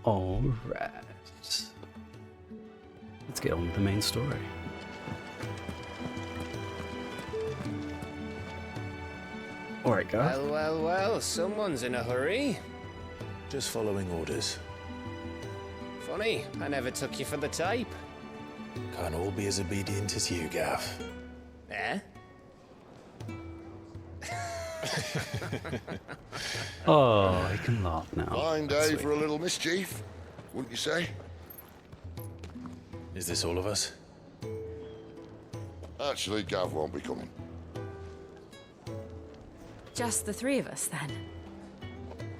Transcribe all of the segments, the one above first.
Alright. Let's get on with the main story. Alright, guys. Well, someone's in a hurry. Just following orders. Funny, I never took you for the type. Can't all be as obedient as you, Gav. Eh? Oh, I can laugh now. Fine That's day sweet. for a little mischief, wouldn't you say? Is this all of us? Actually, Gav won't be coming. Just the three of us, then?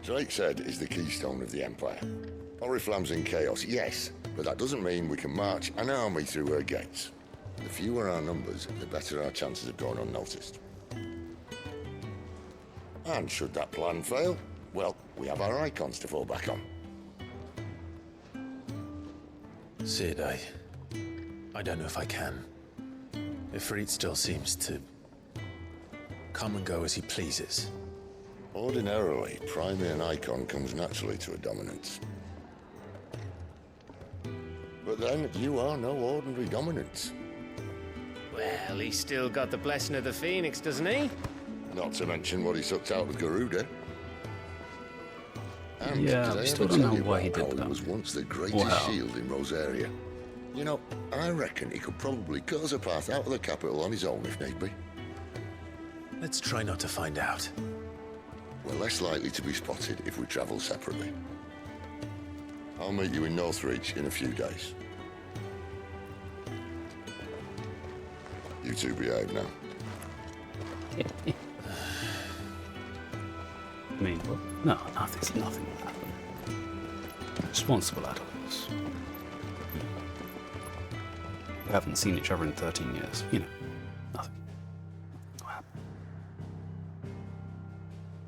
Drake's Head is the keystone of the Empire. Oriflamme's in chaos, yes, but that doesn't mean we can march an army through her gates. The fewer our numbers, the better our chances of going unnoticed. And should that plan fail, well, we have our icons to fall back on. Sid, I don't know if I can. Ifrit still seems to come and go as he pleases. Ordinarily, priming an icon comes naturally to a dominance. But then, you are no ordinary dominance. Well, he's still got the blessing of the Phoenix, doesn't he? Not to mention what he sucked out of Garuda. And Yeah, did we I still ever don't tell know you why about he did how that. He was once the greatest Wow. shield in Rosaria. You know, I reckon he could probably cut us a path out of the capital on his own if need be. Let's try not to find out. We're less likely to be spotted if we travel separately. I'll meet you in Northreach in a few days. You two behave now. I mean, well, no, nothing will happen. Responsible adults. We haven't seen each other in 13 years. You know, nothing. What happened?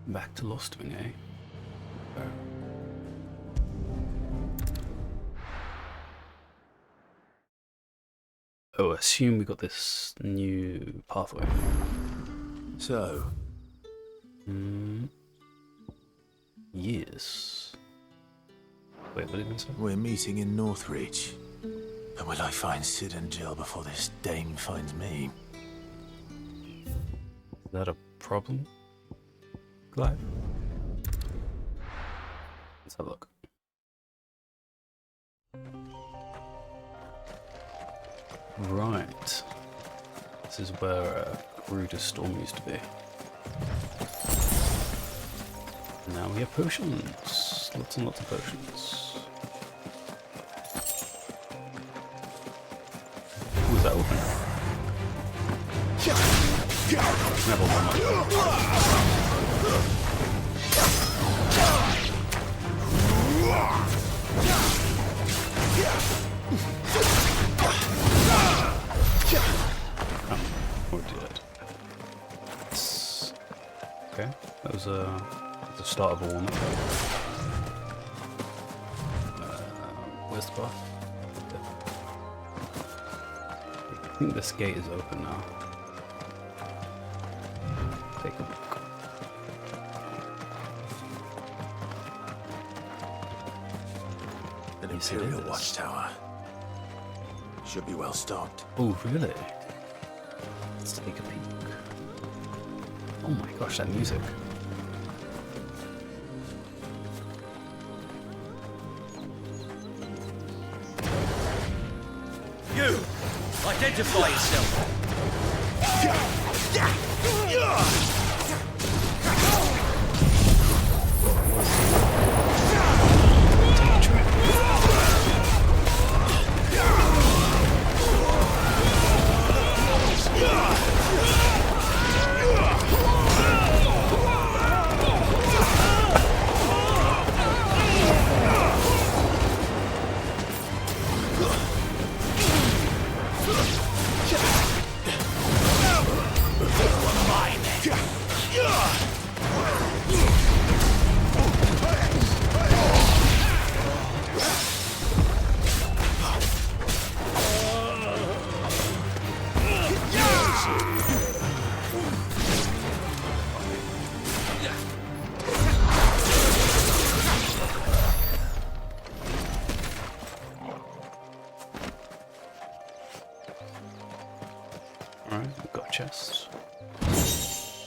Back to Lostwing, eh? Oh, assume we got this new pathway. So, Years. Wait, what did you say? we're meeting in Northreach. But will I find Sid and Jill before this Dane finds me? Is that a problem, Clive? Let's have a look. Right. This is where Garuda's Storm used to be. Now we have potions. Lots and lots of potions. Ooh, is that open? Never mind. We're dead. Okay, that was the start of a warm-up. Where's the path? I think this gate is open now. Take a look. An Yes, it Imperial is. watchtower. Should be well stocked. Oh, really? Let's take a peek. Oh my gosh, that music. You! Identify yourself! chest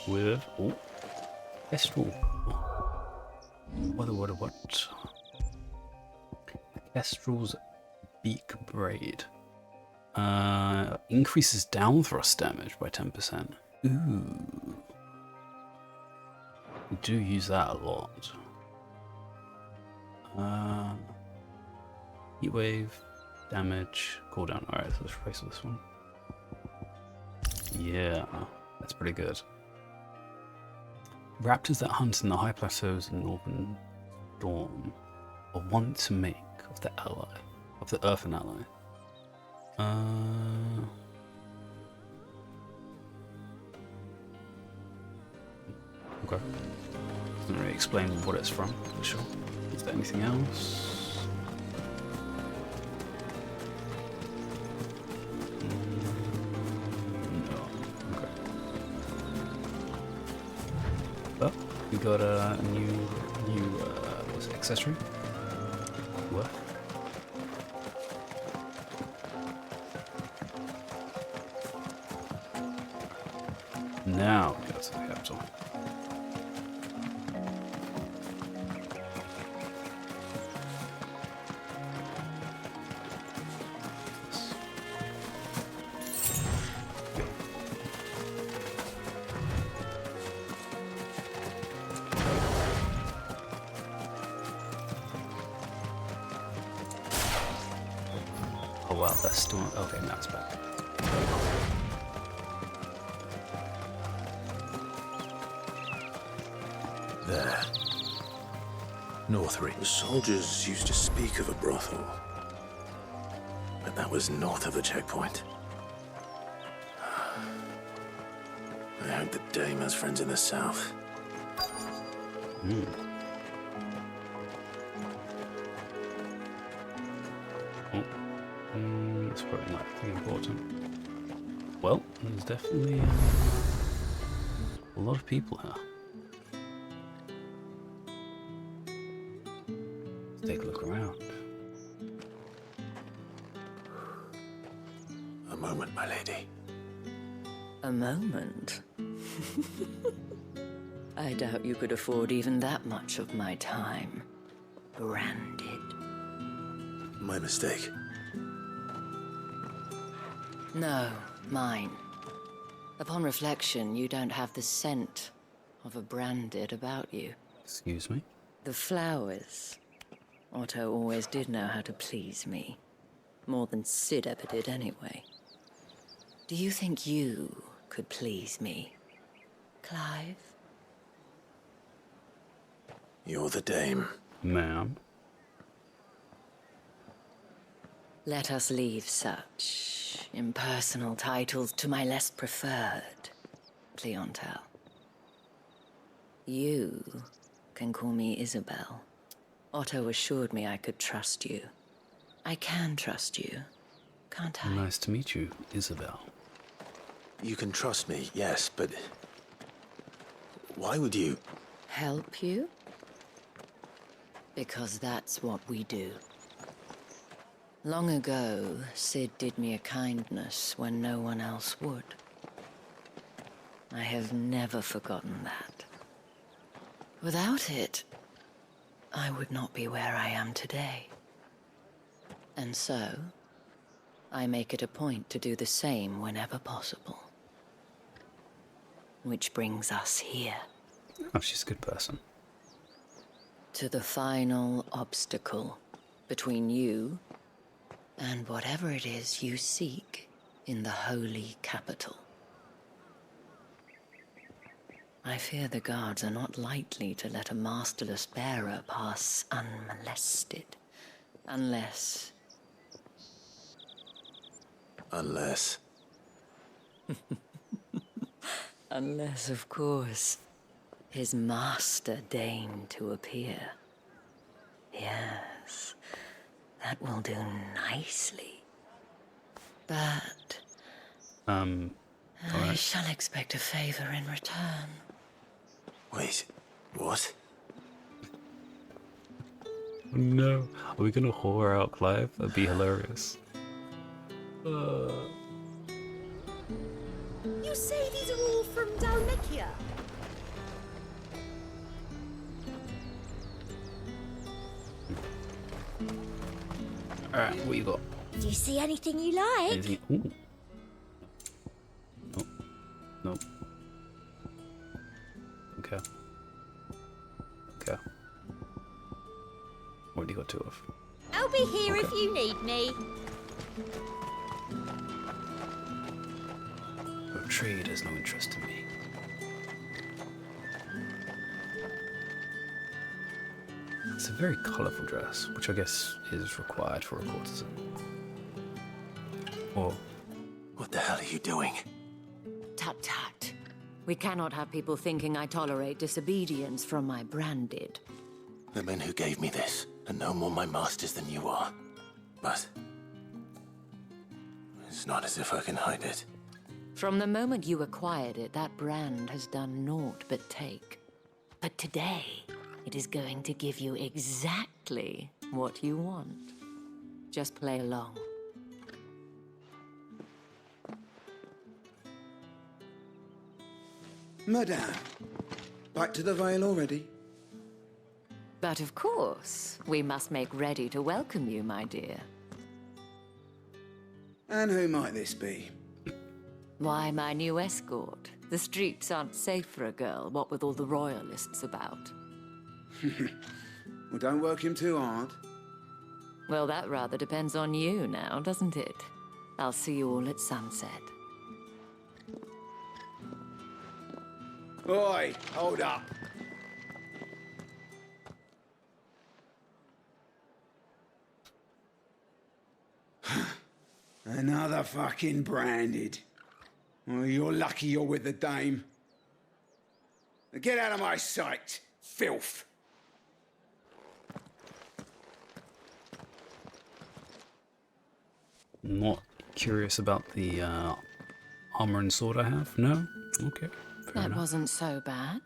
with kestrel. What? Kestrel's beak braid. Increases down thrust damage by 10%. Ooh. We do use that a lot. Heat wave, damage, cooldown. Alright, so let's replace this one. Yeah, that's pretty good. Raptors that hunt in the high plateaus in northern Dawn are want to make of the Earthen ally. Okay. Doesn't really explain what it's from, for sure. Is there anything else? No. Okay. Well, we got a new what's it, accessory? What? Now we go to the capital. Oh wow, that's still okay. Now it's back. There. Northreach. The soldiers used to speak of a brothel, but that was north of the checkpoint. I hope the dame has friends in the south. That's probably not anything important. Well, there's definitely a lot of people here. Let's take a look around. A moment, my lady. A moment? I doubt you could afford even that much of my time. Branded. My mistake. No, mine. Upon reflection, you don't have the scent of a branded about you. Excuse me? The flowers. Otto always did know how to please me. More than Sid ever did anyway. Do you think you could please me, Clive? You're the dame. Ma'am. Let us leave such impersonal titles to my less preferred clientele. You can call me Isabel. Otto assured me I could trust you. I can trust you, can't I? Nice to meet you, Isabel. You can trust me, yes, but why would you? Help you? Because that's what we do. Long ago, Sid did me a kindness when no one else would. I have never forgotten that. Without it, I would not be where I am today. And so, I make it a point to do the same whenever possible. Which brings us here. Oh, she's a good person. To the final obstacle between you and whatever it is you seek in the holy capital. I fear the guards are not likely to let a masterless bearer pass unmolested. Unless... Unless, of course, his master deigned to appear. Yes, that will do nicely. But... I shall expect a favor in return. Wait, what? Oh no. Are we gonna whore out Clive? That'd be hilarious. You say Dalmikia. Alright, what you got? Do you see anything you like? Anything? Ooh. Nope. Nope. Okay. Okay. Already got 2 of. I'll be here if you need me. Your trade has no interest in me. It's a very colourful dress, which I guess is required for a courtesan. Or What the hell are you doing? Tut tut. We cannot have people thinking I tolerate disobedience from my branded. The men who gave me this are no more my masters than you are. But it's not as if I can hide it. From the moment you acquired it, that brand has done naught but take. But today, it is going to give you exactly what you want. Just play along. Madame, back to the Vale already? But of course, we must make ready to welcome you, my dear. And who might this be? Why, my new escort. The streets aren't safe for a girl, what with all the royalists about. Well, don't work him too hard. Well, that rather depends on you now, doesn't it? I'll see you all at sunset. Oi, hold up. Another fucking branded. Well, you're lucky you're with the dame. Now get out of my sight, filth. not curious about the armor and sword I have? No? Okay. Fair That enough. wasn't so bad.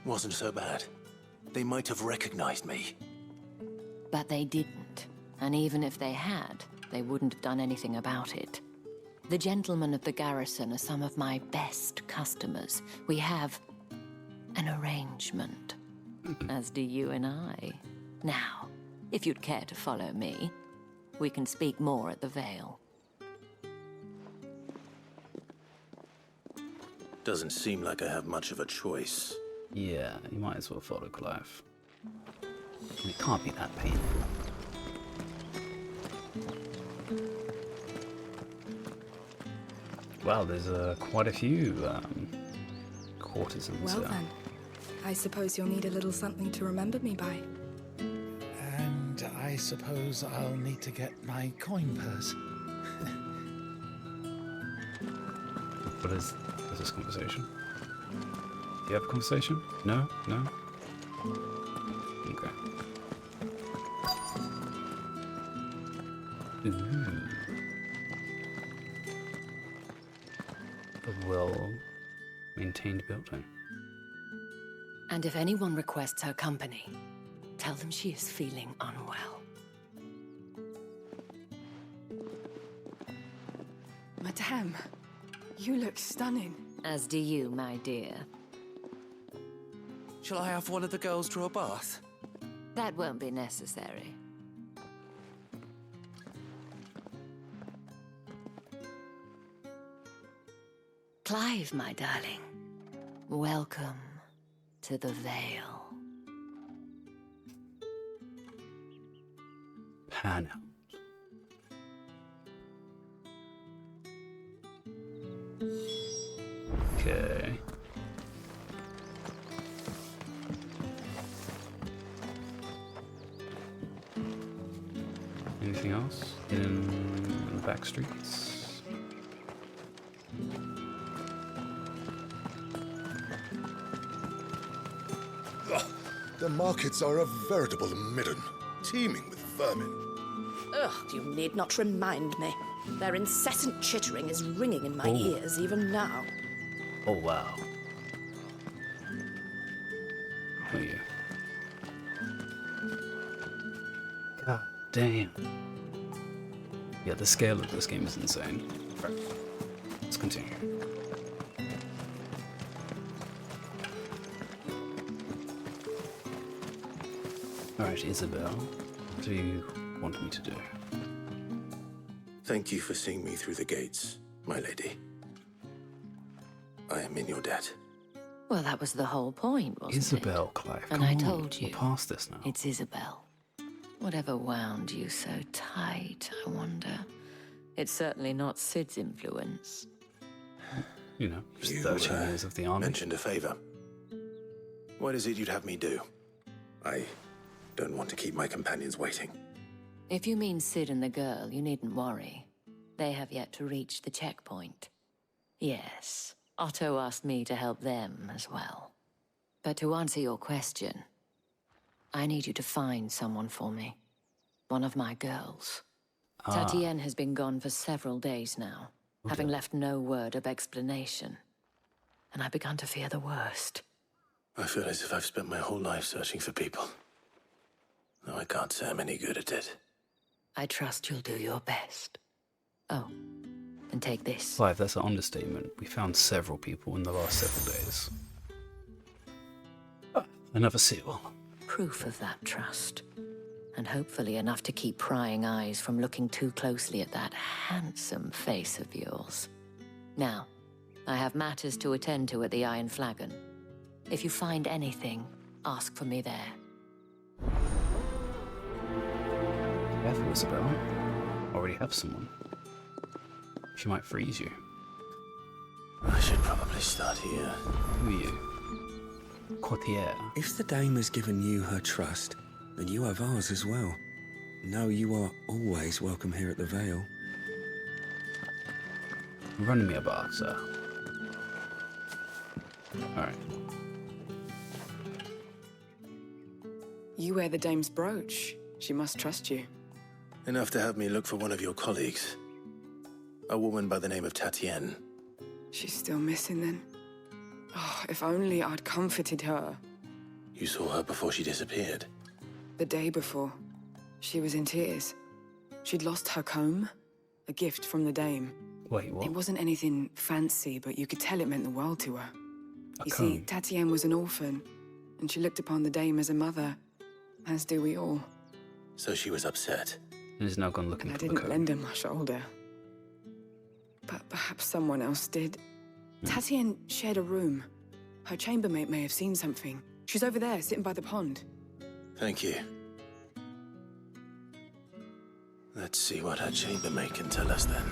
Wasn't so bad. They might have recognized me. But they didn't. And even if they had, they wouldn't have done anything about it. The gentlemen of the garrison are some of my best customers. We have an arrangement, as do you and I. Now, if you'd care to follow me, we can speak more at the Vale. Doesn't seem like I have much of a choice. Yeah, you might as well follow Clive. It can't be that painful. Wow, there's quite a few courtesans. Well then, I suppose you'll need a little something to remember me by. And I suppose I'll need to get my coin purse. What is this conversation? Do you have a conversation? No? No? Okay. Ooh. A well-maintained building. And if anyone requests her company, tell them she is feeling unwell. Madame, you look stunning. As do you, my dear. Shall I have one of the girls draw a bath? That won't be necessary. Clive, my darling, welcome to the Vale. Pan out. Okay. Anything else in the back streets? The markets are a veritable midden, teeming with vermin. Ugh, you need not remind me. Their incessant chittering is ringing in my Oh. ears even now. Oh wow. Oh yeah. God damn. Yeah, the scale of this game is insane. Right. Let's continue. Alright, Isabel, what do you want me to do? Thank you for seeing me through the gates, my lady. I am in your debt. Well, that was the whole point, wasn't Isabel, it? Clive, And come I on, told you. we're past this now. It's Isabel. Whatever wound you so tight, I wonder. It's certainly not Sid's influence. You know, just You 13 years of the army. mentioned a favor. What is it you'd have me do? I don't want to keep my companions waiting. If you mean Sid and the girl, you needn't worry. They have yet to reach the checkpoint. Yes, Otto asked me to help them as well. But to answer your question, I need you to find someone for me. One of my girls. Tatienne has been gone for several days now, having left no word of explanation. And I've begun to fear the worst. I feel as if I've spent my whole life searching for people. No, I can't say I'm any good at it. I trust you'll do your best. Oh, and take this. Clive, that's an understatement. We found several people in the last several days. Another seal. Proof of that trust. And hopefully enough to keep prying eyes from looking too closely at that handsome face of yours. Now, I have matters to attend to at the Iron Flagon. If you find anything, ask for me there. Careful, Isabel. Already have someone. She might freeze you. I should probably start here. Who are you? Courtier. If the dame has given you her trust, then you have ours as well. Know you are always welcome here at the Vale. Run me a bar, sir. Alright. You wear the dame's brooch. She must trust you. Enough to have me look for one of your colleagues. A woman by the name of Tatienne. She's still missing then. Oh, if only I'd comforted her. You saw her before she disappeared. The day before, she was in tears. She'd lost her comb, a gift from the dame. Wait, what? It wasn't anything fancy, but you could tell it meant the world to her. You see, comb? Tatienne was an orphan, and she looked upon the dame as a mother, as do we all. So she was upset. And is now gone looking I for the didn't comb. lend her my shoulder. But perhaps someone else did. Tatienne shared a room. Her chambermaid may have seen something. She's over there, sitting by the pond. Thank you. Let's see what her chambermaid can tell us then.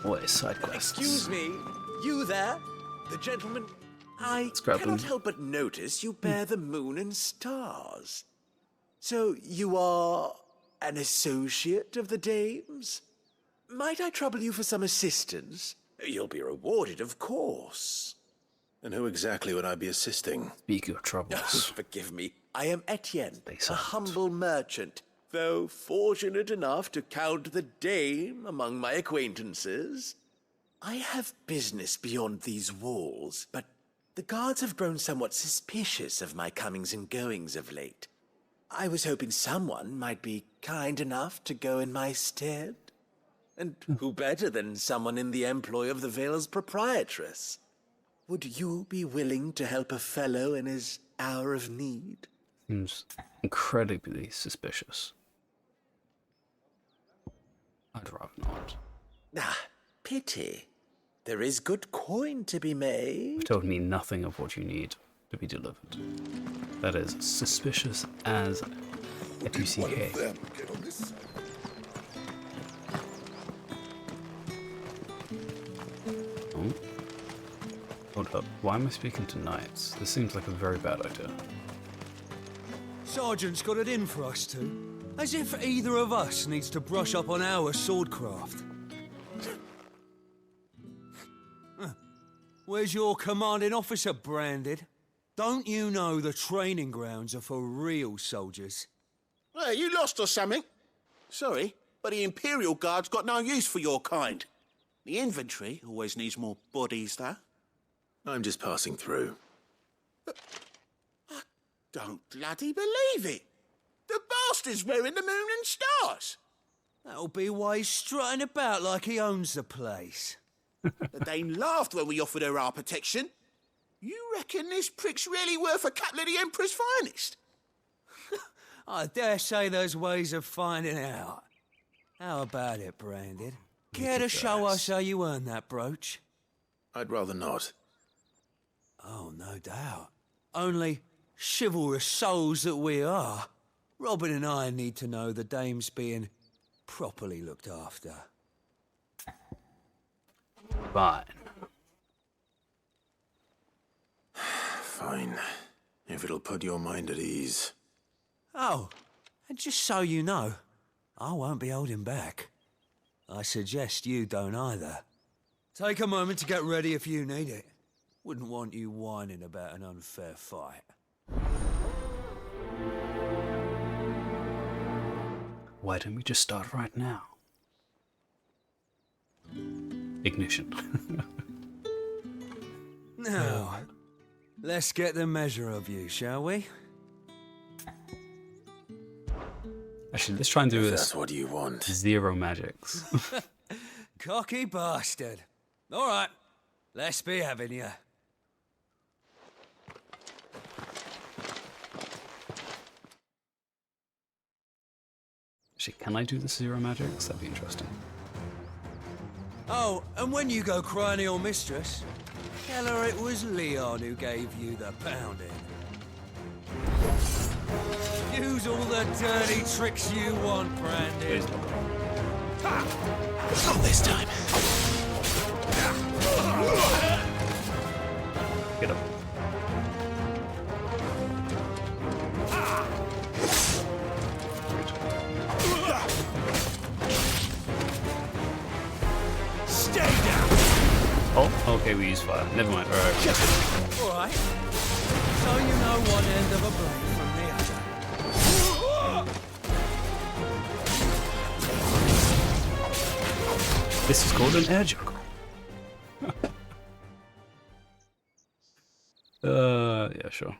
What is side quests? Excuse me, you there? The gentleman? I grab cannot them. help but notice you bear the moon and stars. So you are an associate of the dame's? Might I trouble you for some assistance? You'll be rewarded, of course. And who exactly would I be assisting? Speak your troubles. Forgive me. I am Etienne, They a sound- humble merchant, though fortunate enough to count the dame among my acquaintances. I have business beyond these walls, but the guards have grown somewhat suspicious of my comings and goings of late. I was hoping someone might be kind enough to go in my stead. And who better than someone in the employ of the Vale's proprietress? Would you be willing to help a fellow in his hour of need? Seems incredibly suspicious. I'd rather not. Ah, pity. There is good coin to be made. You've told me nothing of what you need to be delivered. That is suspicious as FUCK. Get on this. Oh. Hold up. Why am I speaking to knights? This seems like a very bad idea. Sergeant's got it in for us two. As if either of us needs to brush up on our swordcraft. Where's your commanding officer branded? Don't you know the training grounds are for real soldiers? Hey, you lost or something? Sorry, but the Imperial Guard's got no use for your kind. The infantry always needs more bodies, though. I'm just passing through. I don't bloody believe it. The bastard's wearing the moon and stars. That'll be why he's strutting about like he owns the place. The Dane laughed when we offered her our protection. You reckon this prick's really worth a couple of the Emperor's finest? I dare say there's ways of finding out. How about it, Branded? Care to show us how you earned that brooch? I'd rather not. Oh, no doubt. Only chivalrous souls that we are, Robin and I need to know the dame's being properly looked after. Fine. Fine. If it'll put your mind at ease. Oh, and just so you know, I won't be holding back. I suggest you don't either. Take a moment to get ready if you need it. Wouldn't want you whining about an unfair fight. Why don't we just start right now? Ignition. Now, let's get the measure of you, shall we? Actually, let's try and do If this. that's what you want. 0 magics. Cocky bastard. All right, let's be having you. Actually, can I do the 0 magics? That'd be interesting. Oh, and when you go crying to your mistress, tell her it was Leon who gave you the pounding. Use all the dirty tricks you want, Brandon. Not this time. Get up. Stay down! Oh, okay, we use fire. Never mind. Alright. Alright. So you know one end of a blade from the other. This is called an air juggle. Yeah, sure.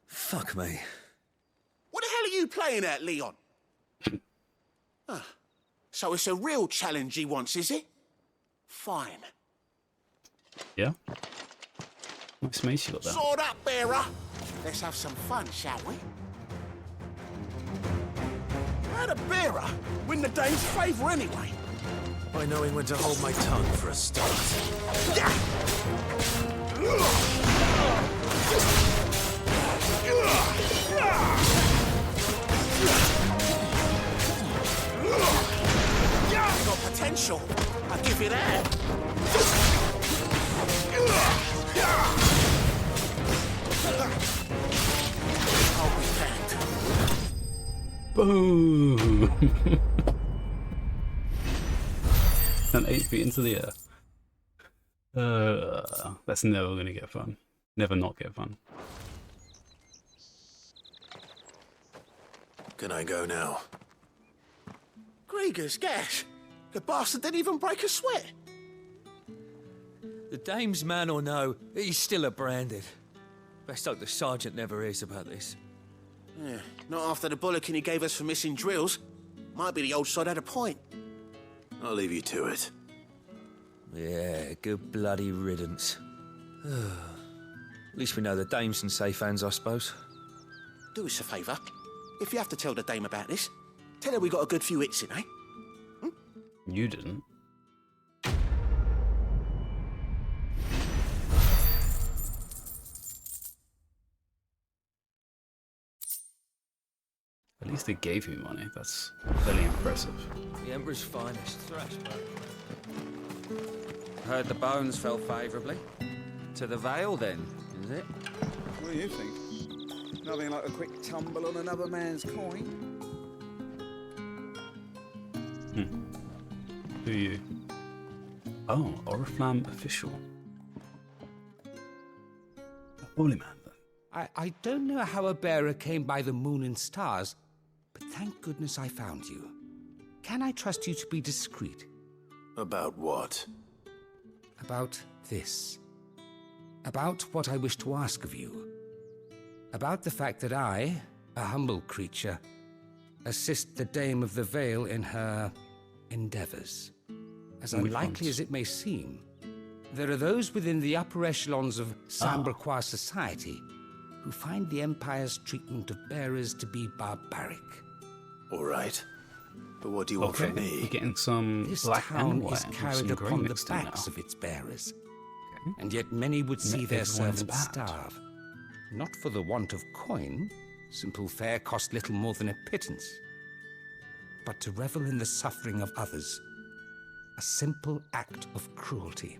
Fuck me. What the hell are you playing at, Leon? So it's a real challenge he wants, is it? Fine. Yeah? Nice mace you got there. Sword up, bearer. Let's have some fun, shall we? How'd a bearer win the dame's favour anyway? By knowing when to hold my tongue for a start. Got potential. I'll give you that. I'll be back. Boom! And 8 feet into the air. That's never gonna get fun. Never not get fun. Can I go now? Grieger's gas. The bastard didn't even break a sweat. The dame's man or no, he's still a Branded. Best hope the sergeant never hears about this. Yeah, not after the bollocking he gave us for missing drills. Might be the old sod had a point. I'll leave you to it. Yeah, good bloody riddance. At least we know the dame's in safe hands, I suppose. Do us a favour. If you have to tell the dame about this, tell her we got a good few hits in, eh? You didn't. At least they gave me money. That's fairly impressive. The Emperor's finest thrash bone. Heard the bones fell favourably. To the Vale, then, is it? What do you think? Nothing like a quick tumble on another man's coin. Who are you? Oh, Oriflamme official. A holy man, then. I don't know how a bearer came by the moon and stars, but thank goodness I found you. Can I trust you to be discreet? About what? About this. About what I wish to ask of you. About the fact that I, a humble creature, assist the Dame of the Vale in her endeavors. As unlikely as it may seem, There are those within the upper echelons of Sambraquois society who find the Empire's treatment of bearers to be barbaric. All right. But what do you want from me? We're getting some This black town and white is and carried some grey upon the mixed in now. backs of its bearers. And yet many would see their everyone's servants bad. starve. Not for the want of coin, simple fare cost little more than a pittance, but to revel in the suffering of others, a simple act of cruelty.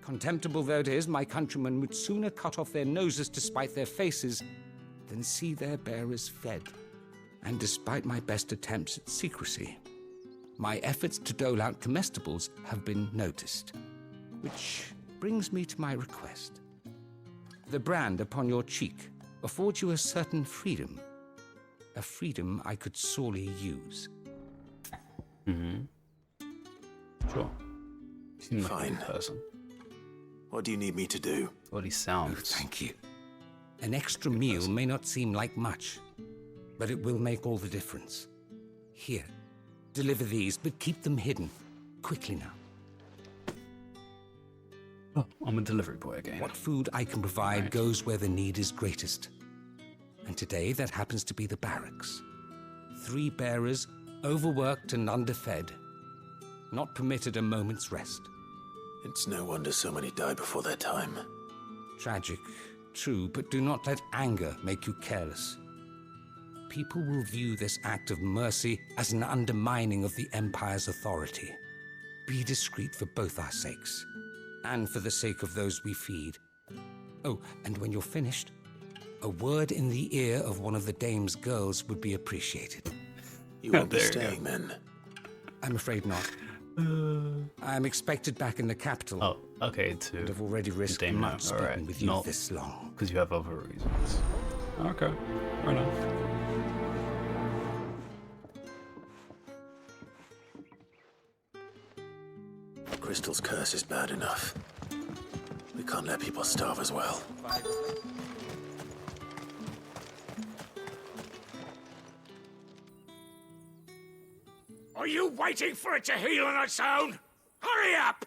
Contemptible though it is, my countrymen would sooner cut off their noses to spite their faces than see their bearers fed. And despite my best attempts at secrecy, my efforts to dole out comestibles have been noticed. Which brings me to my request. The brand upon your cheek affords you a certain freedom. A freedom I could sorely use. Mm-hmm. Sure. You seem like Fine. a good person. What do you need me to do? What he sounds. Thank you. An extra meal may not seem like much, but it will make all the difference. Here, deliver these, but keep them hidden. Quickly now. Oh, I'm a delivery boy again. What food I can provide goes where the need is greatest. And today that happens to be the barracks. 3 bearers, overworked and underfed. Not permitted a moment's rest. It's no wonder so many die before their time. Tragic, true, but do not let anger make you careless. People will view this act of mercy as an undermining of the Empire's authority. Be discreet for both our sakes, and for the sake of those we feed. Oh, and when you're finished, a word in the ear of one of the dame's girls would be appreciated. You won't be staying then? I'm afraid not. I'm expected back in the capital. Oh, okay, to and have already risked much speaking with you this long. Because you have other reasons. Okay, fair enough. Crystal's curse is bad enough. We can't let people starve as well. Are you waiting for it to heal on its own? Hurry up!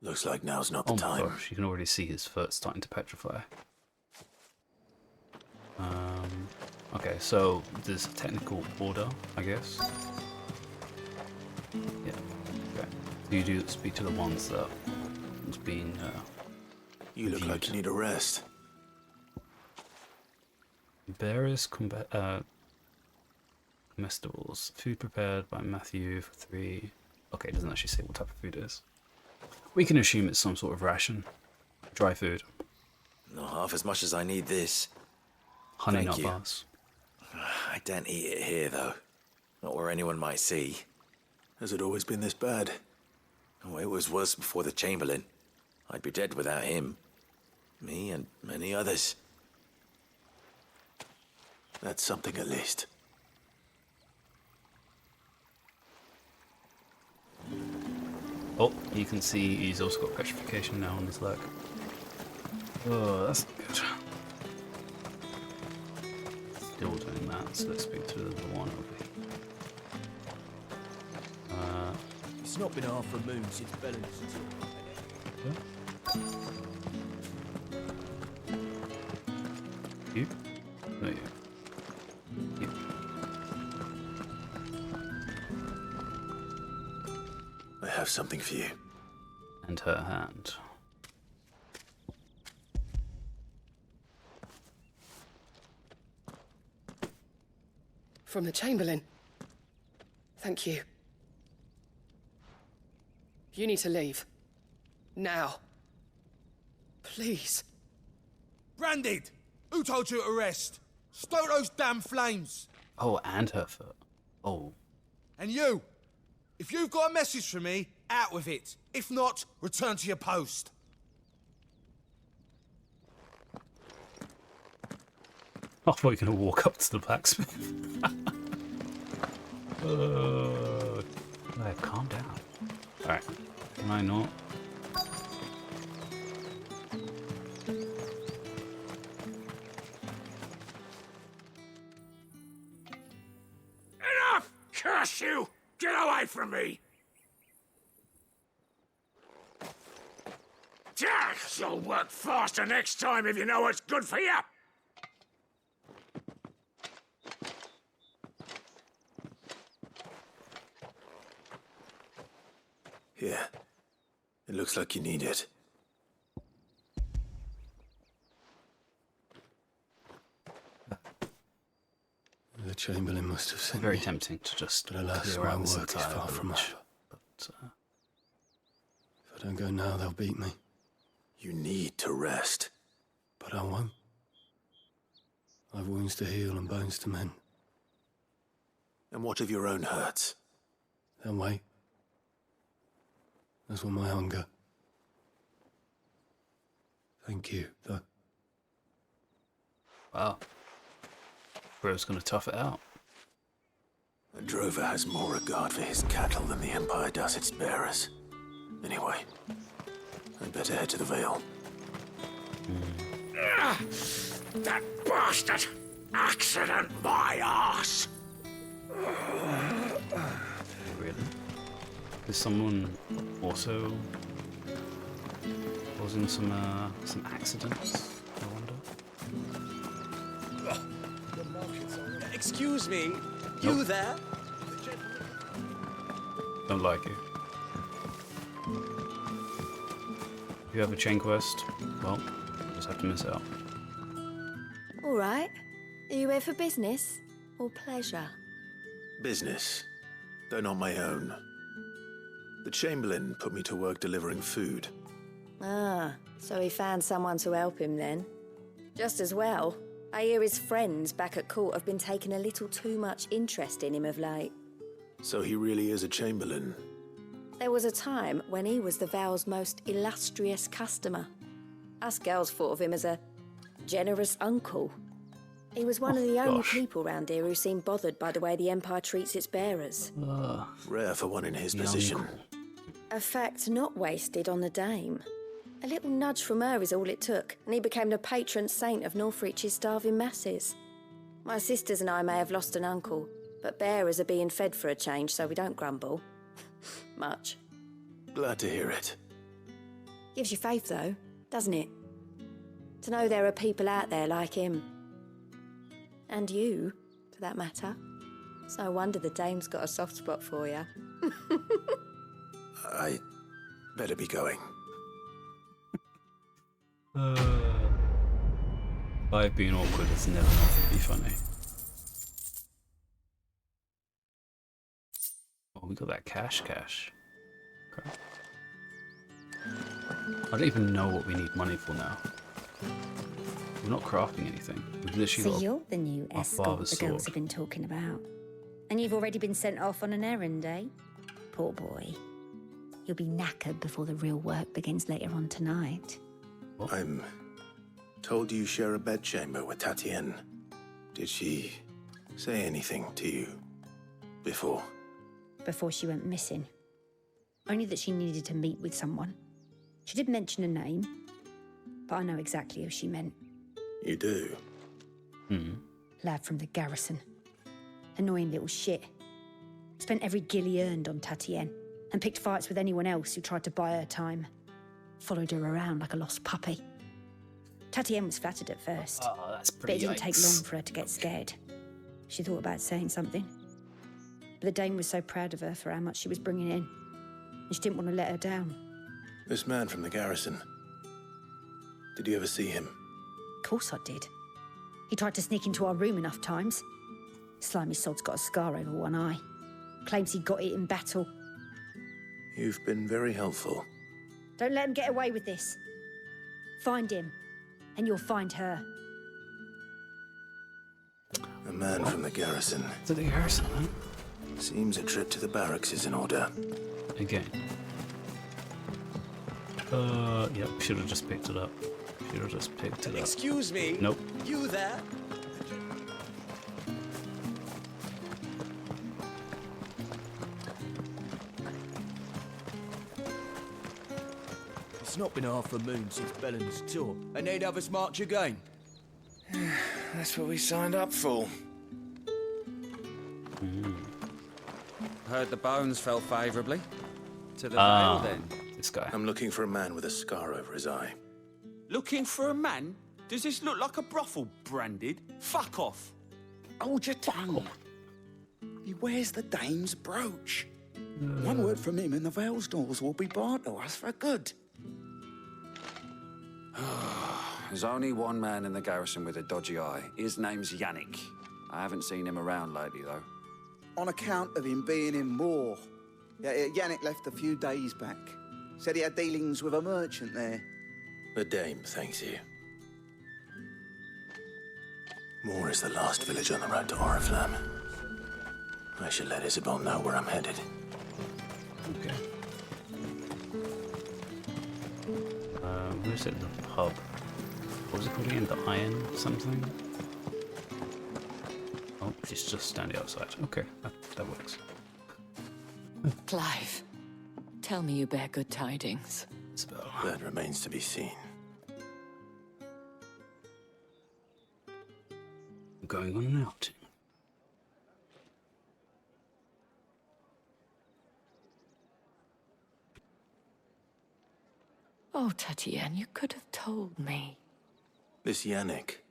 Looks like now's not Oh the my time. gosh, you can already see his foot starting to petrify. Okay, so there's a technical order, I guess. Yeah. Okay. So you do speak to the ones that was being. You look like you need a rest. Various comestibles. Food prepared by Matthew for 3. Okay, it doesn't actually say what type of food it is. We can assume it's some sort of ration. Dry food. Not half as much as I need this. Honey Thank nut you. bars. I don't eat it here, though. Not where anyone might see. Has it always been this bad? Oh, it was worse before the Chamberlain. I'd be dead without him. Me and many others. That's something at least. Oh, you can see he's also got petrification now on his leg. Oh, that's not good. Still doing that, so let's speak to the one over here. It's not been half a moon since Belling's. You? No, you. You. I have something for you. And her hand. From the Chamberlain. Thank you. You need to leave. Now. Please. Branded! Who told you to rest? Stoke those damn flames! Oh, and her foot. Oh. And you! If you've got a message for me, out with it. If not, return to your post. I thought you were going to walk up to the blacksmith. Alright, calm down. Alright, can I not? Enough! Curse you! Get away from me! You'll work faster next time if you know what's good for you. Here. It looks like you need it. The Chamberlain must have sent Very me. tempting to just But alas, clear my out this work is entire far from village. over. But, If I don't go now, they'll beat me. You need to rest. But I won't. I've wounds to heal and bones to mend. And what of your own hurts? They'll wait. As will my hunger. Thank you, though. wow. Bro's gonna tough it out. A drover has more regard for his cattle than the Empire does its bearers. Anyway, I'd better head to the Vale. That bastard! Accident my arse! Really? Is someone also causing some accidents? I wonder. Excuse me, Nope. you there? Don't like you. If you have a chain quest, well, you just have to miss out. All right. Are you here for business or pleasure? Business, though not my own. The Chamberlain put me to work delivering food. Ah, so he found someone to help him then. Just as well. I hear his friends back at court have been taking a little too much interest in him of late. So he really is a Chamberlain. There was a time when he was the Vale's most illustrious customer. Us girls thought of him as a generous uncle. He was one of the only people round here who seemed bothered by the way the Empire treats its bearers. Rare for one in his position. A fact not wasted on the dame. A little nudge from her is all it took, and he became the patron saint of Northreach's starving masses. My sisters and I may have lost an uncle, but bearers are being fed for a change, so we don't grumble. Much. Glad to hear it. Gives you faith, though, doesn't it? To know there are people out there like him. And you, for that matter. It's no wonder the dame's got a soft spot for you. I better be going. I've been awkward, it's never meant to be funny. Oh, we got that cash. Okay. I don't even know what we need money for now. We're not crafting anything. We've literally So got you're the new our escort father's the girls sword. have been talking about. And you've already been sent off on an errand, eh? Poor boy. You'll be knackered before the real work begins later on tonight. I'm told you share a bedchamber with Tatienne. Did she say anything to you before? Before she went missing. Only that she needed to meet with someone. She did mention a name, but I know exactly who she meant. You do? Lad from the garrison. Annoying little shit. Spent every guil he earned on Tatienne, and picked fights with anyone else who tried to buy her time. Followed her around like a lost puppy. Tatienne was flattered at first, Oh, that's but it pretty didn't take long for her to get scared. She thought about saying something. But the dame was so proud of her for how much she was bringing in, and she didn't want to let her down. This man from the garrison. Did you ever see him? Of course I did. He tried to sneak into our room enough times. Slimy sod's got a scar over one eye. Claims he got it in battle. You've been very helpful. Don't let him get away with this. Find him, and you'll find her. A man from the garrison. To the garrison, huh? Seems a trip to the barracks is in order. Again. Yeah, we should have just picked it up. Excuse me? Nope. You there? It's not been half a moon since Bellen's tour, and they'd have us march again. That's what we signed up for. Heard the bones fell favourably. To the Ah, Vale, then. This guy. I'm looking for a man with a scar over his eye. Looking for a man? Does this look like a brothel, Branded? Fuck off. Hold your tongue. He wears the dame's brooch. One word from him and the Vale's doors will be barred to us for good. There's only one man in the garrison with a dodgy eye. His name's Yannick. I haven't seen him around lately, though. On account of him being in Moor. Yannick left a few days back. Said he had dealings with a merchant there. The dame thanks you. Moor is the last village on the road to Oriflamme. I should let Isabel know where I'm headed. Okay. Where's it? The pub. What was it called again? The Iron something? Oh, she's just standing outside. Okay, that works. Clive, tell me you bear good tidings. That remains to be seen. Going on an outing. Oh, Tatienne, you could have told me. This Yannick.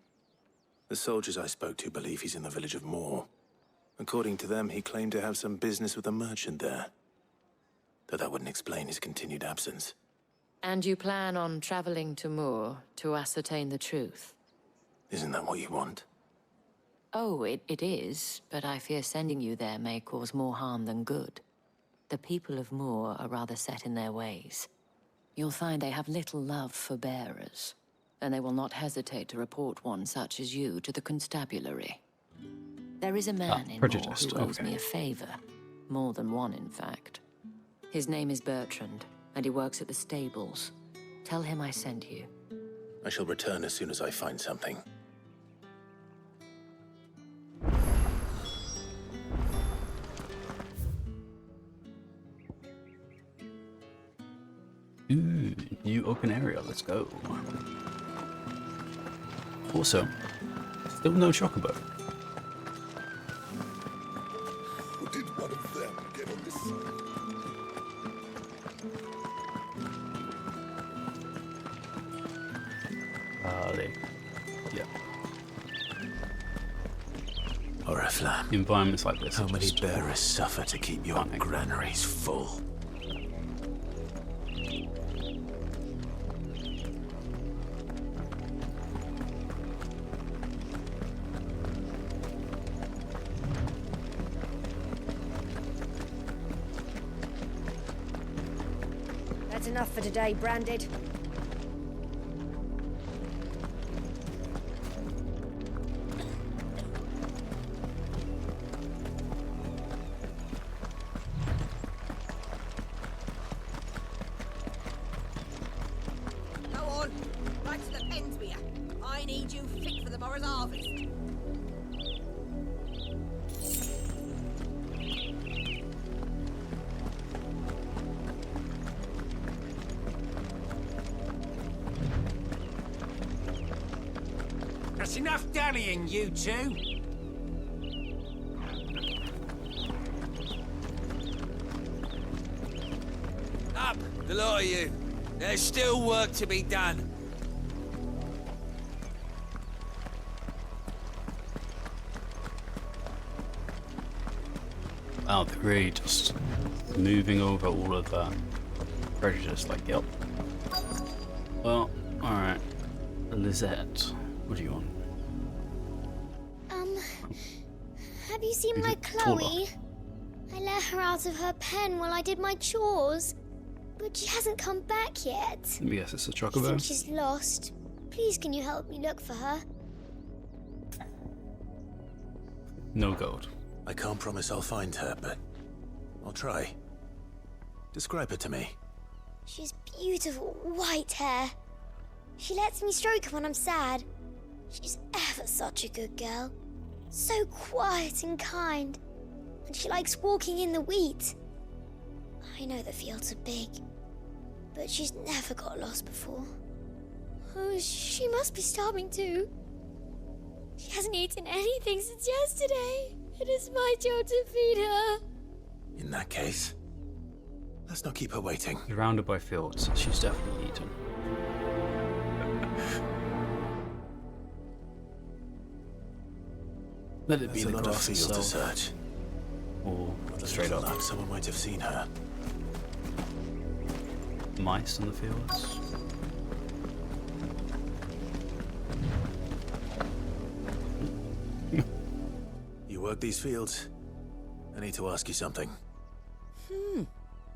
The soldiers I spoke to believe he's in the village of Moor. According to them, he claimed to have some business with a merchant there. Though that wouldn't explain his continued absence. And you plan on traveling to Moor to ascertain the truth? Isn't that what you want? Oh, it is, but I fear sending you there may cause more harm than good. The people of Moor are rather set in their ways. You'll find they have little love for bearers, and they will not hesitate to report one such as you to the constabulary. There is a man in Moor who owes me a favor. More than one, in fact. His name is Bertrand, and he works at the stables. Tell him I sent you. I shall return as soon as I find something. Ooh, new open area, let's go. Also, still no chocobo. Did one of them get on this side? Yeah. Oriflamme. Environments like this. How many bearers suffer to keep your granaries full? That's enough for today, Branded. Go on, right to the pens with you. I need you fit for the morrow's harvest. That's enough dallying, you two. Up, the lot of you. There's still work to be done. Wow, they're really just moving over all of that prejudice, like, yep. Well, alright. Lizette, what do you want? Have you seen my Chloe? I let her out of her pen while I did my chores, but she hasn't come back yet. Let me guess, it's a I think chocobo? she's lost. Please, can you help me look for her? No gold. I can't promise I'll find her, but I'll try. Describe her to me. She's beautiful white hair. She lets me stroke her when I'm sad. She's ever such a good girl. So quiet and kind. And she likes walking in the wheat. I know the fields are big, but she's never got lost before. Oh, she must be starving too. She hasn't eaten anything since yesterday. It is my job to feed her. In that case, Let's not keep her waiting. Surrounded by fields. She's definitely eaten. Let it be the That's a lot of grass field to itself. search. Or With a straight little up. luck, someone might have seen her. Mice in the fields. You work these fields? I need to ask you something.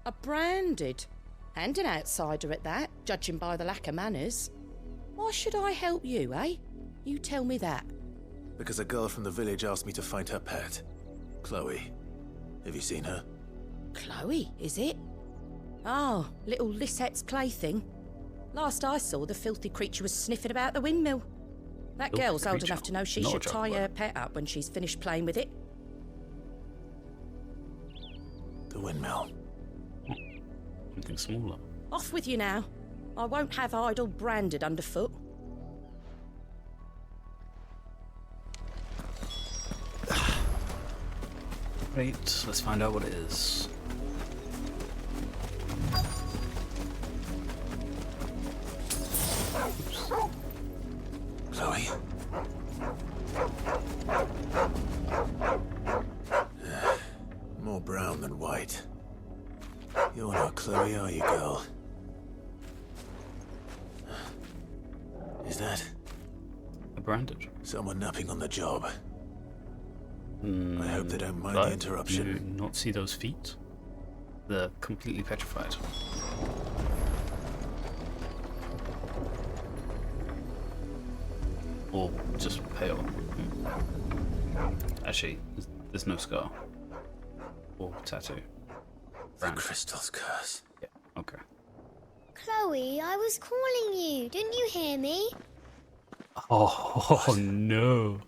A branded. And an outsider at that, judging by the lack of manners. Why should I help you, eh? You tell me that. Because a girl from the village asked me to find her pet. Chloe. Have you seen her? Chloe, is it? Oh, little Lisette's plaything. Last I saw, the filthy creature was sniffing about the windmill. That Filthy girl's old creature? enough to know she Not a should joke, tie but- her pet up when she's finished playing with it. The windmill. Something smaller. Off with you now. I won't have idle branded underfoot. Right, let's find out what it is. Chloe? More brown than white. You're not Chloe, are you, girl? Is that A branded. someone napping on the job? I hope they don't mind the But interruption. Do you not see those feet? They're completely petrified. Or just pale. Actually, there's no scar. Or tattoo. The crystal's curse. Yeah, okay. Chloe, I was calling you. Didn't you hear me? Oh no.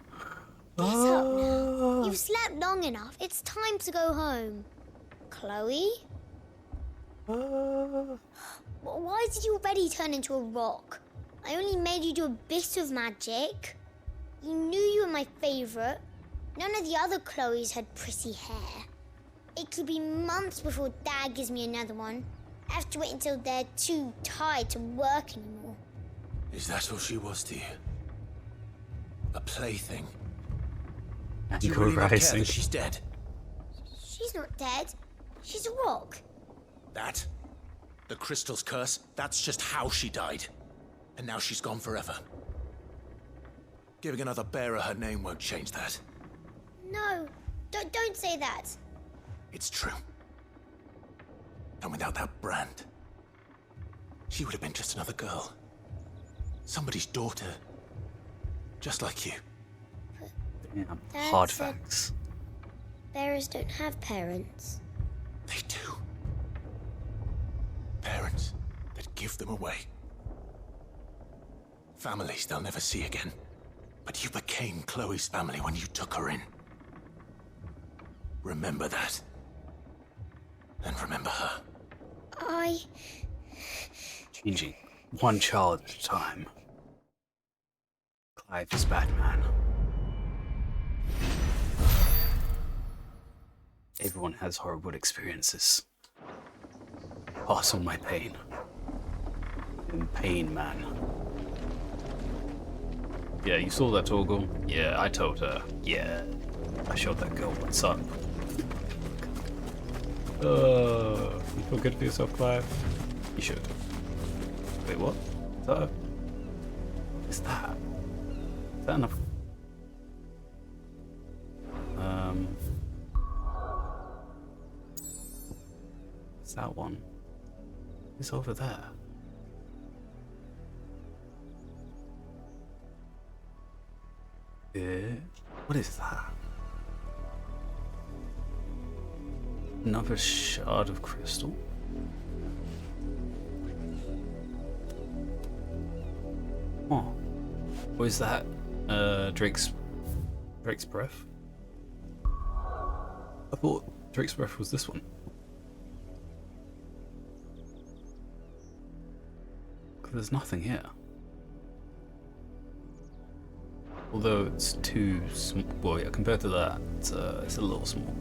Get up now. You've slept long enough. It's time to go home. Chloe? Why did you already turn into a rock? I only made you do a bit of magic. You knew you were my favorite. None of the other Chloes had pretty hair. It could be months before Dad gives me another one. I have to wait until they're too tired to work anymore. Is that all she was to you? A plaything? And Do you go really not care rising. that she's dead? She's not dead. She's a rock. That? The crystal's curse? That's just how she died. And now she's gone forever. Giving another bearer her name won't change that. No, don't say that. It's true. And without that brand, she would have been just another girl. Somebody's daughter. Just like you. Damn. Dad Hard said- facts. Bearers don't have parents. They do. Parents that give them away. Families they'll never see again. But you became Chloe's family when you took her in. Remember that. And remember her. Changing one child at a time. Clive is Batman. Everyone has horrible experiences. Pass on my pain. In pain, man. Yeah, you saw that, Torgal? Yeah, I told her. Yeah, I showed that girl what's up. You feel good for yourself, Clive? You should. Wait, what? Is that? Is that enough? It's that one. It's over there. What is that? Another shard of crystal? Oh. Or is that Drake's breath? I thought Drake's breath was this one. There's nothing here. Although it's too small. Well, yeah, compared to that, it's a little small.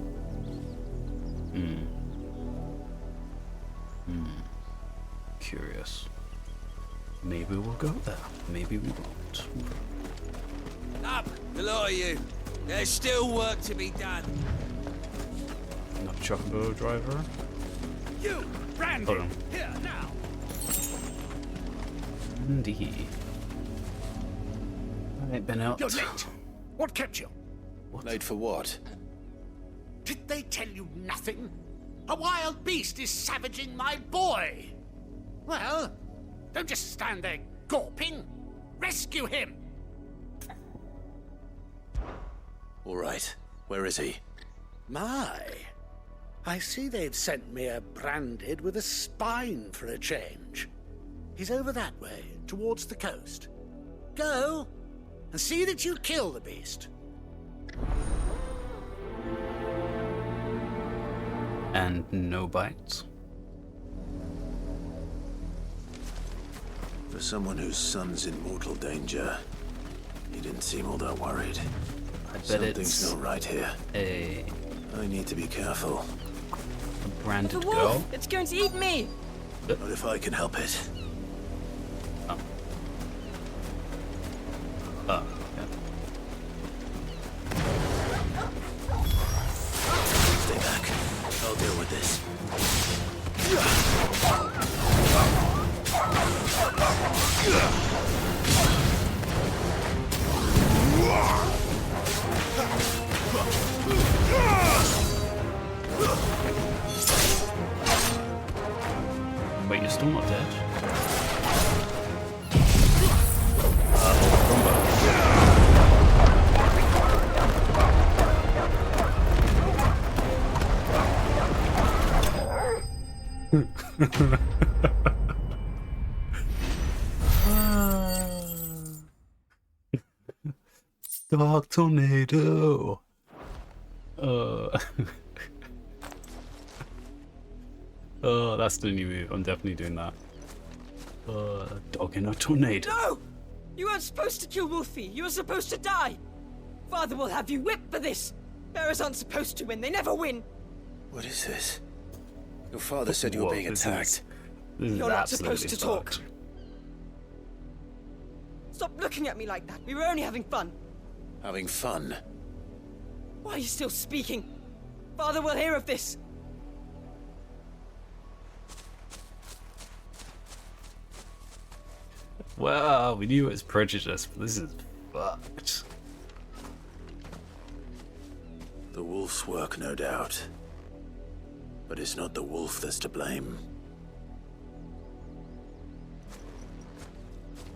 Curious. Maybe we'll go there. Maybe we won't. Up, the lot of you. There's still work to be done. Not chocobo driver. You, Brandy, Hold on. here now. Indeed. I ain't been out. You're late. What kept you? Late for what? Did they tell you nothing? A wild beast is savaging my boy. Well, don't just stand there gawping. Rescue him. All right. Where is he? My, I see they've sent me a branded with a spine for a change. He's over that way, towards the coast. Go, and see that you kill the beast. And no bites. For someone whose son's in mortal danger, he didn't seem all that worried. I bet Something's it's not right here. I need to be careful. A branded The wolf! girl. It's going to eat me! Not if I can help it. Oh. Oh, yeah. Stay back. I'll deal with this. Wait, you're still not dead? Dark tornado. Oh, that's the new move. I'm definitely doing that. Dog in a tornado. No! You weren't supposed to kill Wolfie. You were supposed to die. Father will have you whipped for this. Bearers aren't supposed to win. They never win. What is this? Your father said you were being attacked. You're not supposed to talk. Stop looking at me like that. We were only having fun. Having fun? Why are you still speaking? Father will hear of this. Well, we knew it was prejudice, but this is fucked. The wolf's work, no doubt. But it's not the wolf that's to blame.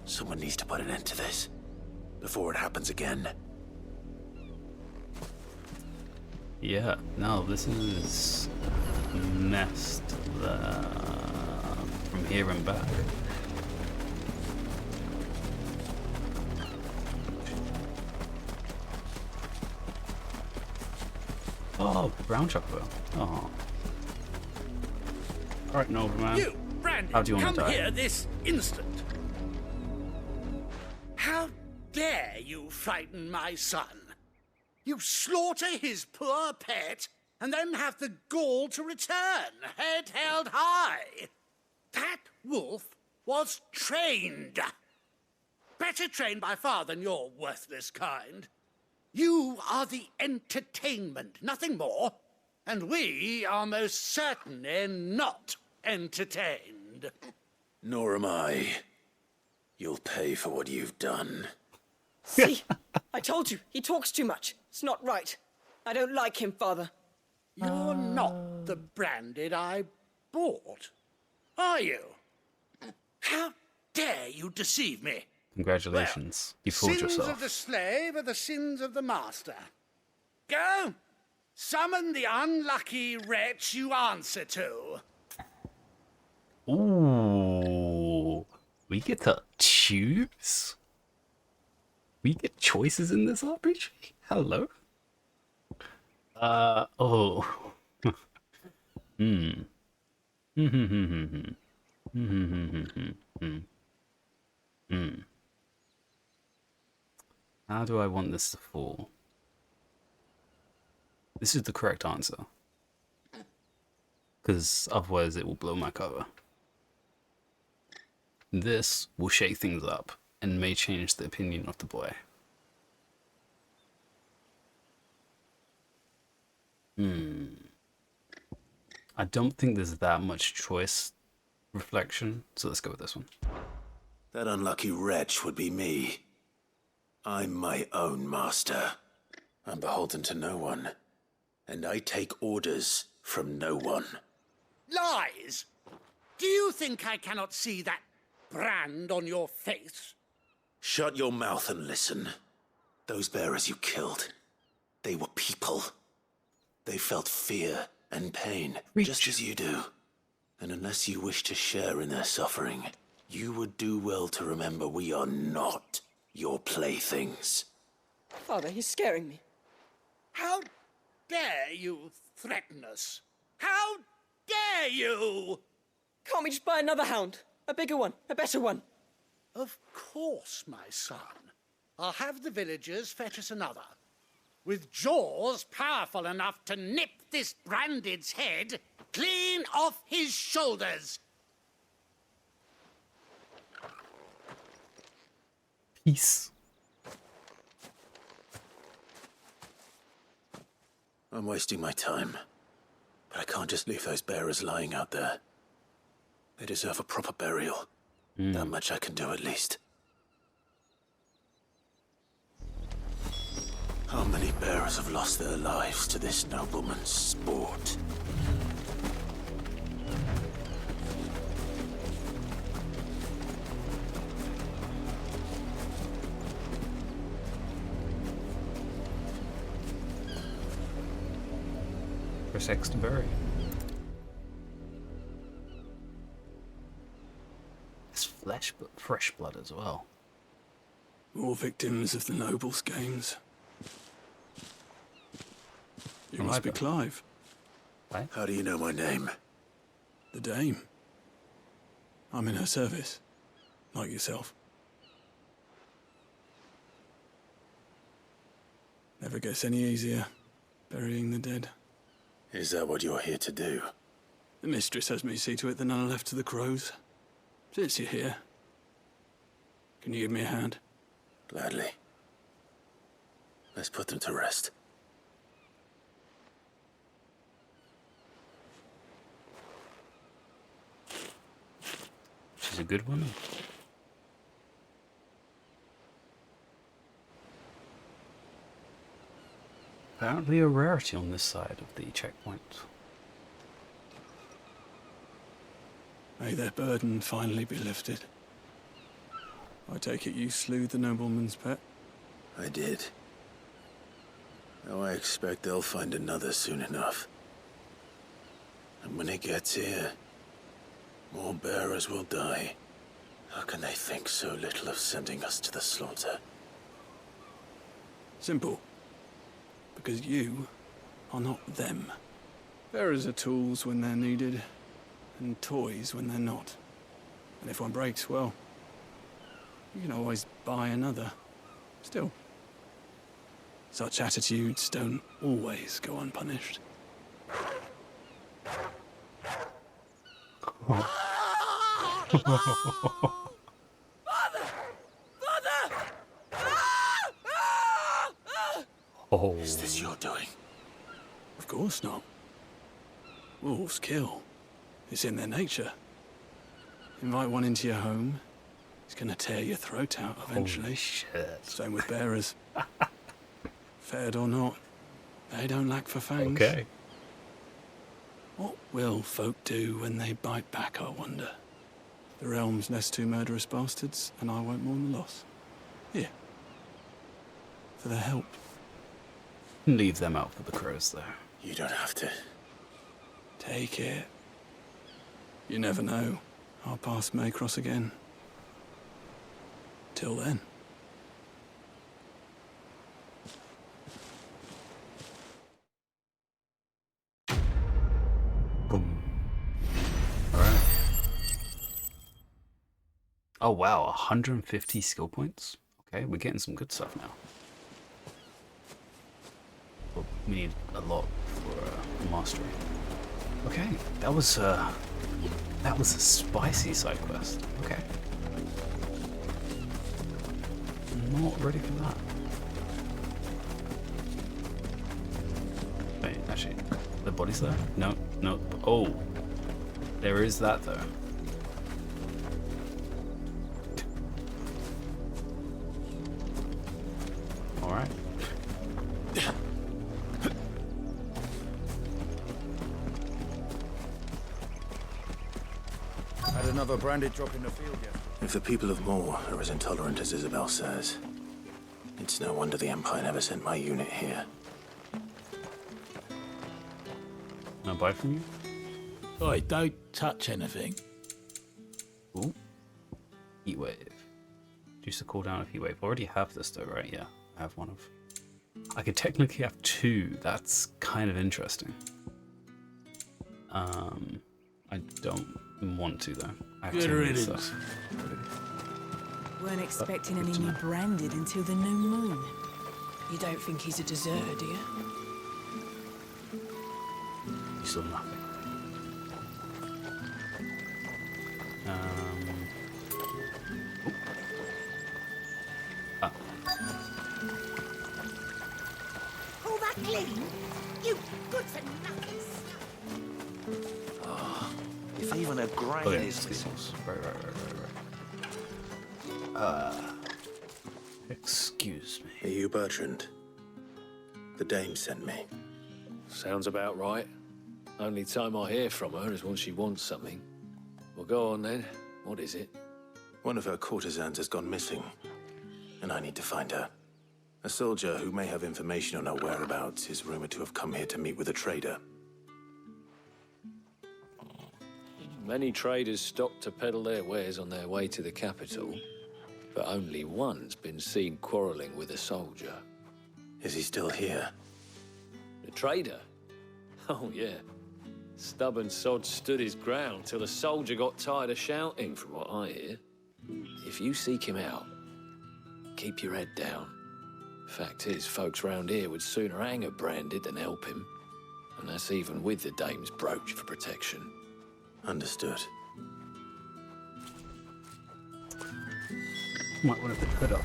Someone needs to put an end to this before it happens again. Yeah, no, this is messed from here and back. Oh, brown chocolate. Oh. Alright, Nobleman. You, Brandy, How do you want come to die? here this instant. How dare you frighten my son? You slaughter his poor pet, and then have the gall to return, head held high. That wolf was trained. Better trained by far than your worthless kind. You are the entertainment, nothing more. And we are most certainly not entertained. Nor am I. You'll pay for what you've done. See? I told you. He talks too much. It's not right. I don't like him, Father. You're not the branded I bought, are you? How dare you deceive me? Congratulations. You fooled Sins yourself. of the slave are the sins of the master. Go! Summon the unlucky wretch you answer to. Ooh. We get to choose? We get choices in this RPG? Hello? Oh. Hmm. How do I want this to fall? This is the correct answer. because otherwise it will blow my cover. This will shake things up and may change the opinion of the boy. I don't think there's that much choice reflection, so let's go with this one. That unlucky wretch would be me. I'm my own master. I'm beholden to no one, and I take orders from no one. Lies! Do you think I cannot see that brand on your face? Shut your mouth and listen. Those bearers you killed, they were people. They felt fear and pain, just as you do. And unless you wish to share in their suffering, you would do well to remember we are not your playthings. Father, he's scaring me. How dare you threaten us? How dare you? Can't we just buy another hound? A bigger one, a better one. Of course, my son. I'll have the villagers fetch us another. With jaws powerful enough to nip this Branded's head clean off his shoulders. Peace. I'm wasting my time, but I can't just leave those bearers lying out there. They deserve a proper burial. That much I can do at least. How many bearers have lost their lives to this nobleman's sport? Press X to bury. It's flesh, but fresh blood as well. More victims of the nobles' games. You must be Clive. How do you know my name? The Dame. I'm in her service, like yourself. Never gets any easier, burying the dead. Is that what you're here to do? The mistress has me see to it that none are left to the crows. Since you're here, can you give me a hand? Gladly. Let's put them to rest. She's a good woman. Apparently a rarity on this side of the checkpoint. May their burden finally be lifted. I take it you slew the nobleman's pet? I did. Now I expect they'll find another soon enough. And when it gets here, more bearers will die. How can they think so little of sending us to the slaughter? Simple. Because you are not them. Bearers are tools when they're needed, and toys when they're not. And if one breaks, well, you can always buy another. Still, such attitudes don't always go unpunished. Oh. Is this your doing? Of course not. Wolves kill. It's in their nature. Invite one into your home, he's gonna tear your throat out eventually. Holy shit. Same with bearers. Fed or not, they don't lack for fangs. Okay. What will folk do when they bite back, I wonder? The realm's nest two murderous bastards, and I won't mourn the loss. Here. For their help. Leave them out for the crows, though. You don't have to. Take it. You never know. Our paths may cross again. Till then. Boom. Alright. Oh wow, 150 skill points? Okay, we're getting some good stuff now. Well, we need a lot for mastery. Okay, that was a spicy side quest. Okay. Not ready for that. Wait, actually, the body's there? No, no. Oh, there is that though. All right. Had another branded drop in the field yet? If the people of Moor are as intolerant as Isabel says, it's no wonder the Empire never sent my unit here. Can I buy from you? Oi, don't touch anything. Ooh. Heat wave. Reduce the cooldown of heat wave. I already have this though, right? Yeah, I have one of. I could technically have two. That's kind of interesting. I don't want to though. I have Good too many riddance. stuff. Weren't expecting good any to new know. branded until the new moon. You don't think he's a deserter, do you? You saw nothing. All that clean? You good for nothing. If even a grain Oh, yeah, is it's these. Right. Excuse me. Are you Bertrand? The dame sent me. Sounds about right. Only time I hear from her is when she wants something. Well, go on then. What is it? One of her courtesans has gone missing, and I need to find her. A soldier who may have information on her whereabouts is rumored to have come here to meet with a trader. Many traders stop to peddle their wares on their way to the capital, but only one's been seen quarrelling with a soldier. Is he still here? The trader? Oh, yeah. Stubborn sod stood his ground till the soldier got tired of shouting, from what I hear. If you seek him out, keep your head down. Fact is, folks round here would sooner hang a branded than help him. And that's even with the dame's brooch for protection. Understood. Might want to put the hood up.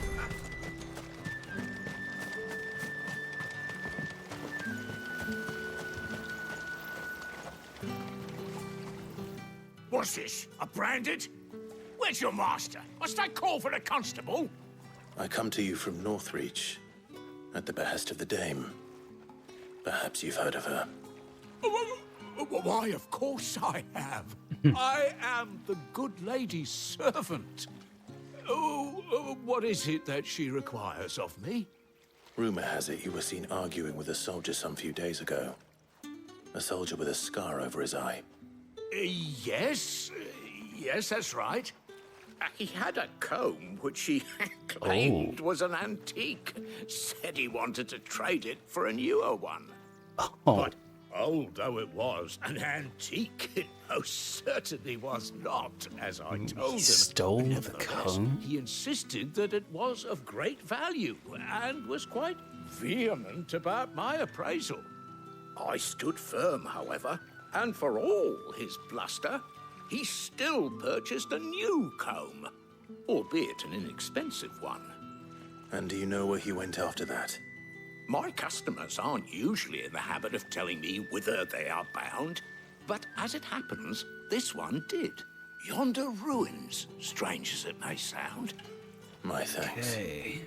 What's this? A branded? Where's your master? Must I call for the constable? I come to you from Northreach, at the behest of the dame. Perhaps you've heard of her. Why, of course I have. I am the good lady's servant. Oh, what is it that she requires of me? Rumor has it you were seen arguing with a soldier some few days ago. A soldier with a scar over his eye. Yes, that's right. He had a comb which he claimed was an antique. Said he wanted to trade it for a newer one. But old though it was, an antique it most certainly was not, as I told him. Stole the Nevertheless, comb? He insisted that it was of great value and was quite vehement about my appraisal. I stood firm, however, and for all his bluster, he still purchased a new comb, albeit an inexpensive one. And do you know where he went after that? My customers aren't usually in the habit of telling me whither they are bound, but as it happens, this one did. Yonder ruins, strange as it may sound. My thanks. Okay.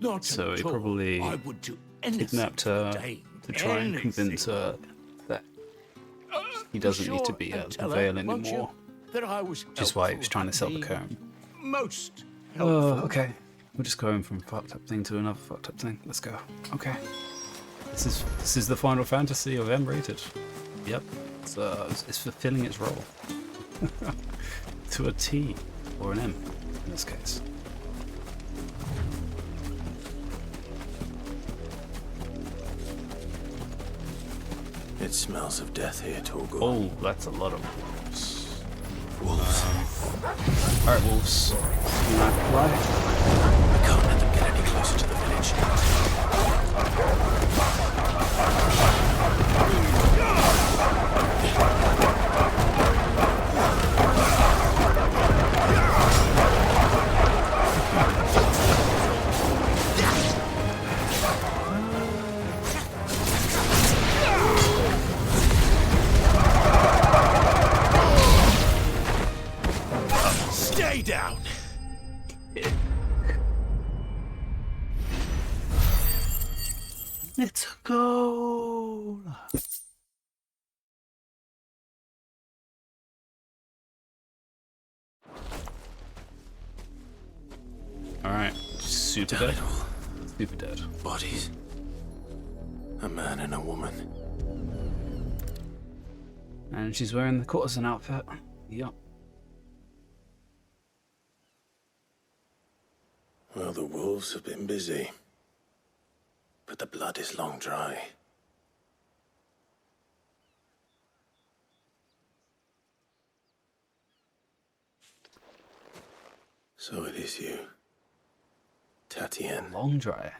Not So at he all. probably I would do anything kidnapped her for Dane, to try and anything. convince her that he doesn't need to be and the tell her, Veil won't you, anymore. that I was Which is why he was helpful trying to and sell the being comb. Most Oh, helpful. okay. We're just going from fucked up thing to another fucked up thing. Let's go. Okay. This is the Final Fantasy of M-rated. Yep. It's fulfilling its role. To a T. Or an M, in this case. It smells of death here, Torgal. Oh, that's a lot of wolves. Wolves. Alright, wolves. Can I fly? I can't let them get any closer to the village. It's a goal. Alright, super dead. Super dead. Bodies. A man and a woman. And she's wearing the courtesan outfit. Yep. Well, the wolves have been busy. But the blood is long dry. So it is you. Tatienne. Long dry.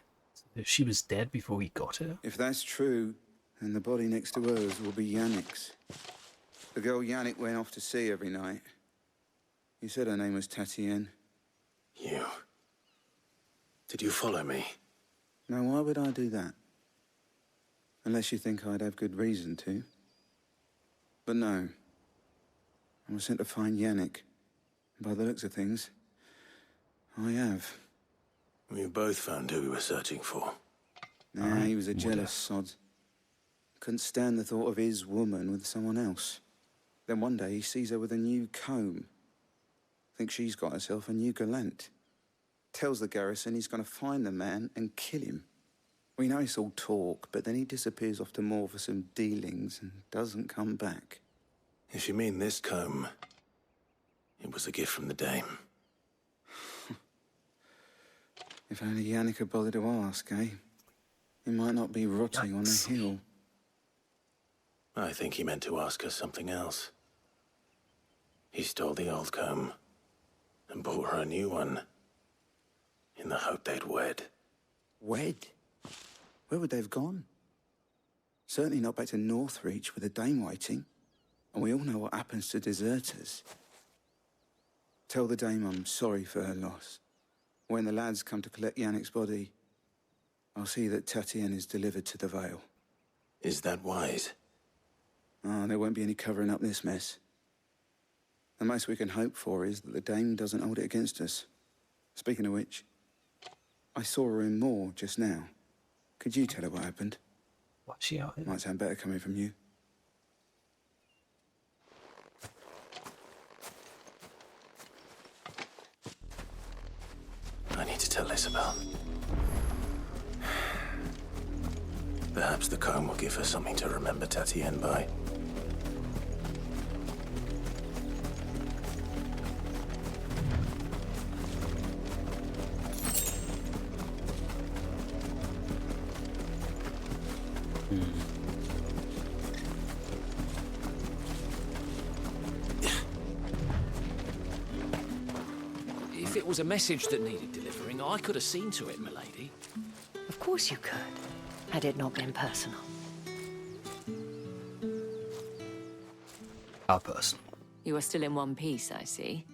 She was dead before we got her? If that's true, then the body next to hers will be Yannick's. The girl Yannick went off to see every night. You said her name was Tatienne. You. Did you follow me? Now, why would I do that? Unless you think I'd have good reason to. But no. I was sent to find Yannick. By the looks of things, I have. We both found who we were searching for. Nah, he was a jealous sod. Couldn't stand the thought of his woman with someone else. Then one day he sees her with a new comb. Thinks she's got herself a new gallant. Tells the garrison he's going to find the man and kill him. We know it's all talk, but then he disappears off to Moor for some dealings and doesn't come back. If you mean this comb, it was a gift from the dame. If only Yannick had bothered to ask, eh? He might not be rotting on a hill. I think he meant to ask us something else. He stole the old comb and bought her a new one in the hope they'd wed. Wed? Where would they have gone? Certainly not back to Northreach with a dame waiting. And we all know what happens to deserters. Tell the dame I'm sorry for her loss. When the lads come to collect Yannick's body, I'll see that Tatienne is delivered to the Vale. Is that wise? Ah, there won't be any covering up this mess. The most we can hope for is that the dame doesn't hold it against us. Speaking of which, I saw her in Moor just now. Could you tell her what happened? What's she out here? Might sound better coming from you. I need to tell Isabel. Perhaps the comb will give her something to remember Tatienne by. If it was a message that needed delivering, I could have seen to it, milady. Of course you could, had it not been personal. How personal? You are still in one piece, I see.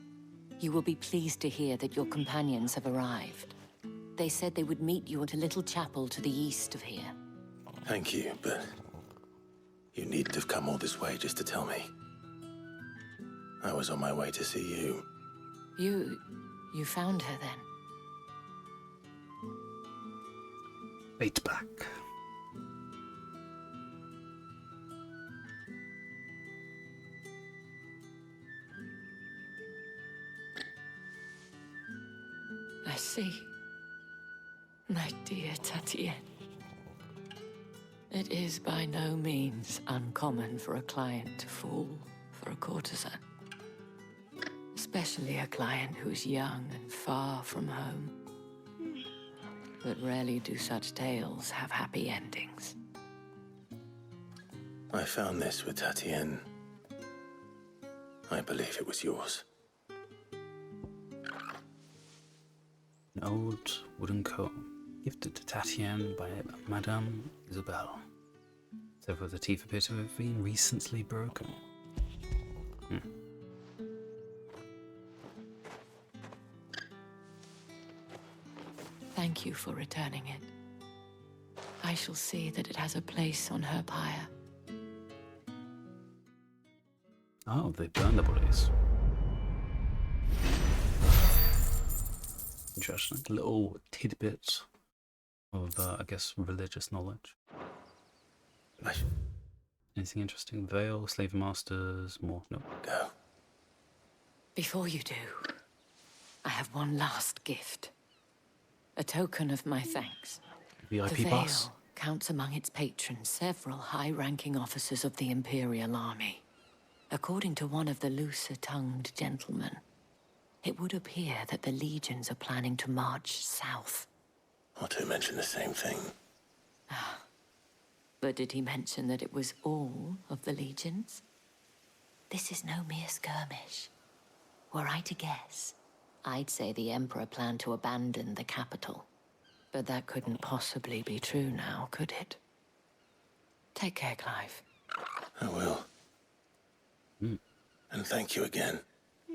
You will be pleased to hear that your companions have arrived. They said they would meet you at a little chapel to the east of here. Thank you, but you needn't have come all this way just to tell me. I was on my way to see you. You found her then? Fate back. I see. My dear Tatienne. It is by no means uncommon for a client to fall for a courtesan. Especially a client who's young and far from home. But rarely do such tales have happy endings. I found this with Tatienne. I believe it was yours. An old wooden comb, gifted to Tatienne by Madame Isabelle. Several of the teeth appear to have been recently broken. Thank you for returning it. I shall see that it has a place on her pyre. Oh, they burned the bodies. Interesting. Little tidbit of, I guess, religious knowledge. Anything interesting? Veil, slave masters, more? No. Go. Before you do, I have one last gift. A token of my thanks. VIP the pass? Veil counts among its patrons several high-ranking officers of the Imperial Army. According to one of the looser-tongued gentlemen, it would appear that the legions are planning to march south. Or to mention the same thing. But did he mention that it was all of the legions? This is no mere skirmish. Were I to guess, I'd say the Emperor planned to abandon the capital. But that couldn't possibly be true now, could it? Take care, Clive. I will. And thank you again.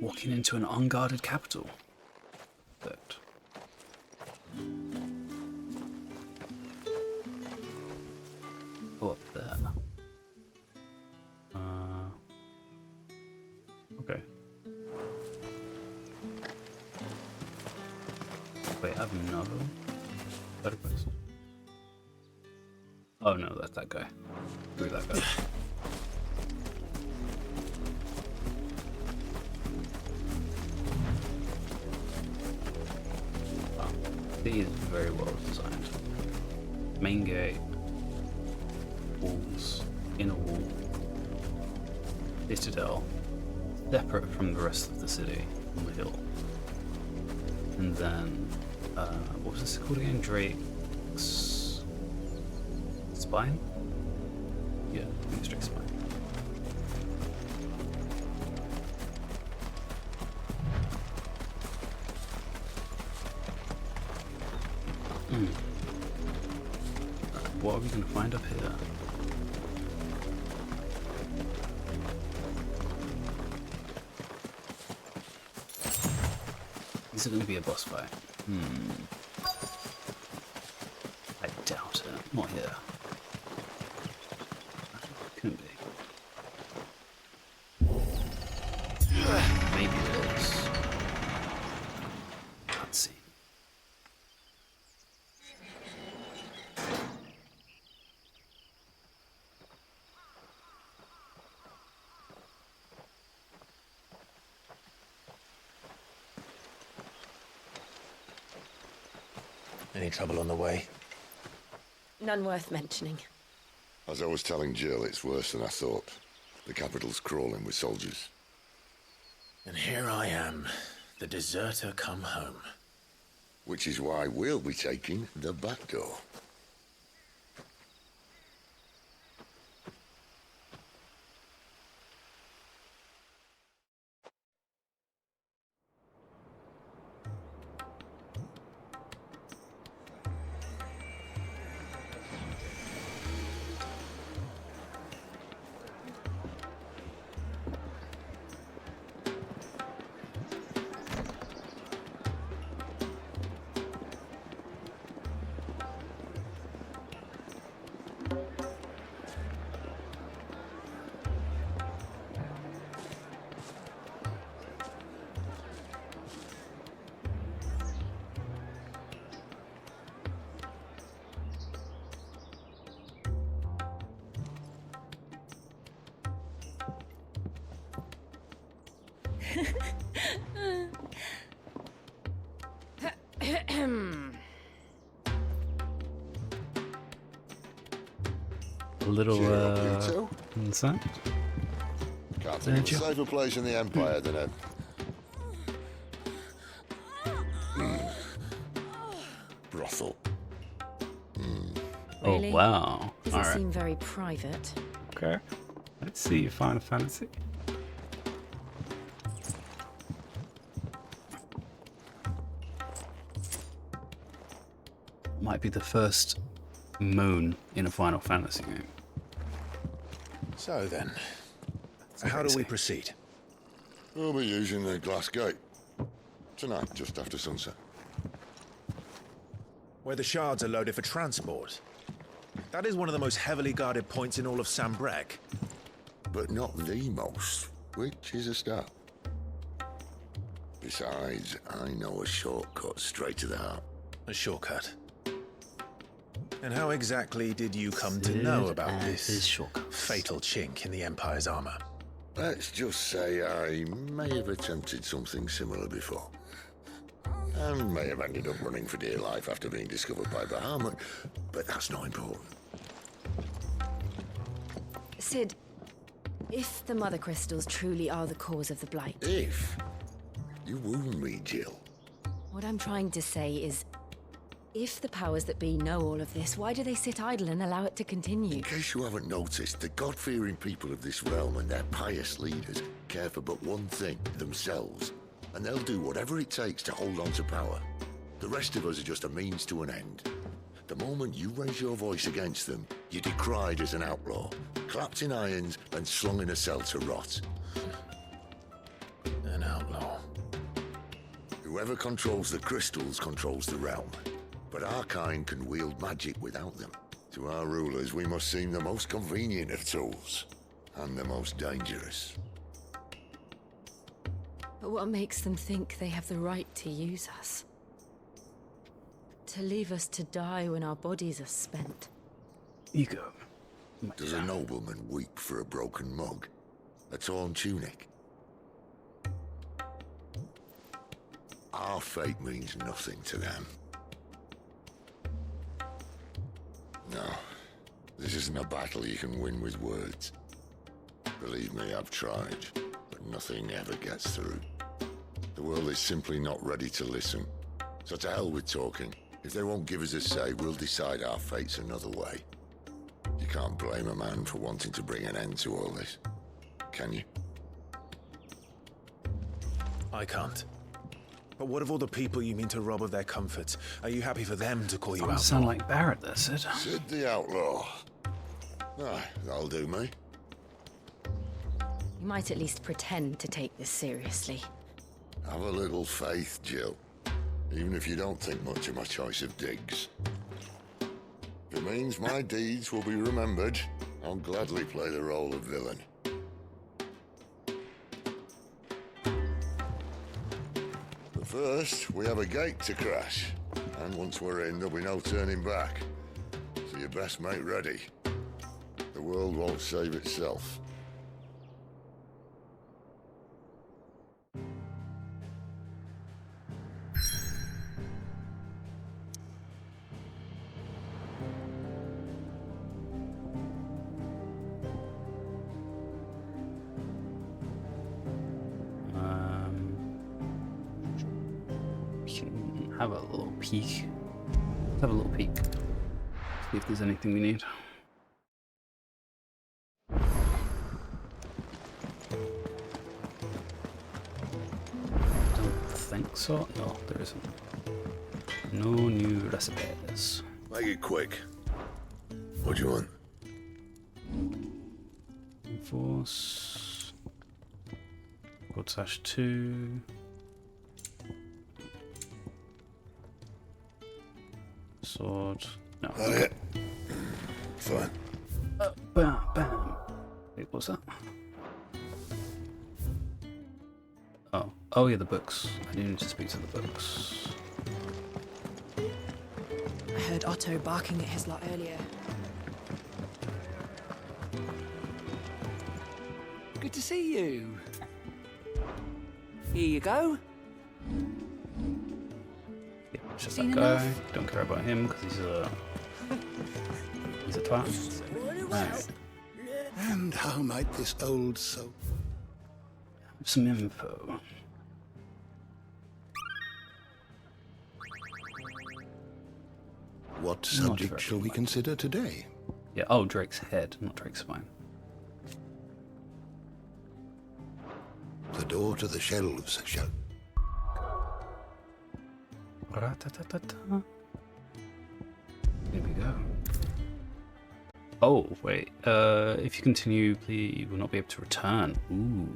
Walking into an unguarded capital. Perfect. Go up there. Okay. Wait, I have another one? Better quest. Oh no, that's that guy. Screw that guy. Wow. He is very well designed. Main gate. Walls. Inner wall. Citadel. Separate from the rest of the city on the hill. And then what was this called again? Drake's Spine? Yeah, I think it's Drake's Spine. Right, what are we going to find up here? Is it going to be a boss fight? I doubt it. Not here. Couldn't be. Maybe it is. Can't see. Any trouble on the way? None worth mentioning. As I was telling Jill, it's worse than I thought. The capital's crawling with soldiers. And here I am, the deserter come home. Which is why we'll be taking the back door. A little inside. Can't think of a safer place in the Empire than a... brothel. Oh Really? wow! Doesn't seem very private. Okay. Let's see Final Fantasy. Might be the first moon in a Final Fantasy game. So then, how do we proceed? We'll be using the glass gate. Tonight, just after sunset. Where the shards are loaded for transport. That is one of the most heavily guarded points in all of Sambrec. But not the most, which is a start. Besides, I know a shortcut straight to the heart. A shortcut? And how exactly did you come to know about this fatal chink in the Empire's armor? Let's just say I may have attempted something similar before. And may have ended up running for dear life after being discovered by Bahamut, but that's not important. Sid, if the Mother Crystals truly are the cause of the Blight... If? You wound me, Jill. What I'm trying to say is, if the powers that be know all of this, why do they sit idle and allow it to continue? In case you haven't noticed, the God-fearing people of this realm and their pious leaders care for but one thing, themselves. And they'll do whatever it takes to hold on to power. The rest of us are just a means to an end. The moment you raise your voice against them, you're decried as an outlaw, clapped in irons and slung in a cell to rot. An outlaw. Whoever controls the crystals controls the realm. But our kind can wield magic without them. To our rulers, we must seem the most convenient of tools, and the most dangerous. But what makes them think they have the right to use us? To leave us to die when our bodies are spent? Ego. Does a nobleman weep for a broken mug? A torn tunic? Our fate means nothing to them. No, this isn't a battle you can win with words. Believe me, I've tried, but nothing ever gets through. The world is simply not ready to listen. So to hell with talking. If they won't give us a say, we'll decide our fates another way. You can't blame a man for wanting to bring an end to all this, can you? I can't. But what of all the people you mean to rob of their comforts? Are you happy for them to call you outlaw? Sound like Barrett there, Sid. Sid the outlaw. Ah, that'll do me. You might at least pretend to take this seriously. Have a little faith, Jill. Even if you don't think much of my choice of digs. If it means my deeds will be remembered, I'll gladly play the role of villain. But first, we have a gate to crash. And once we're in, there'll be no turning back. So you best make ready. The world won't save itself. Have a little peek. Let's have a little peek. See if there's anything we need. Don't think so. No, there isn't. No new recipes. Make it quick. What do you want? Enforce. /2. Sword. No. That it. Fine. Bam, bam. Wait, what's that? Oh. Oh yeah, the books. I do need to speak to the books. I heard Otto barking at his lot earlier. Good to see you. Here you go. It's just Seen that guy. enough? Don't care about him because he's a twat. Right. And how might this old soul... Some info. What subject shall we consider today? Yeah, oh, Drake's head, not Drake's spine. The door to the shelves shall... Here we go. Oh, wait. If you continue, please, you will not be able to return. Ooh.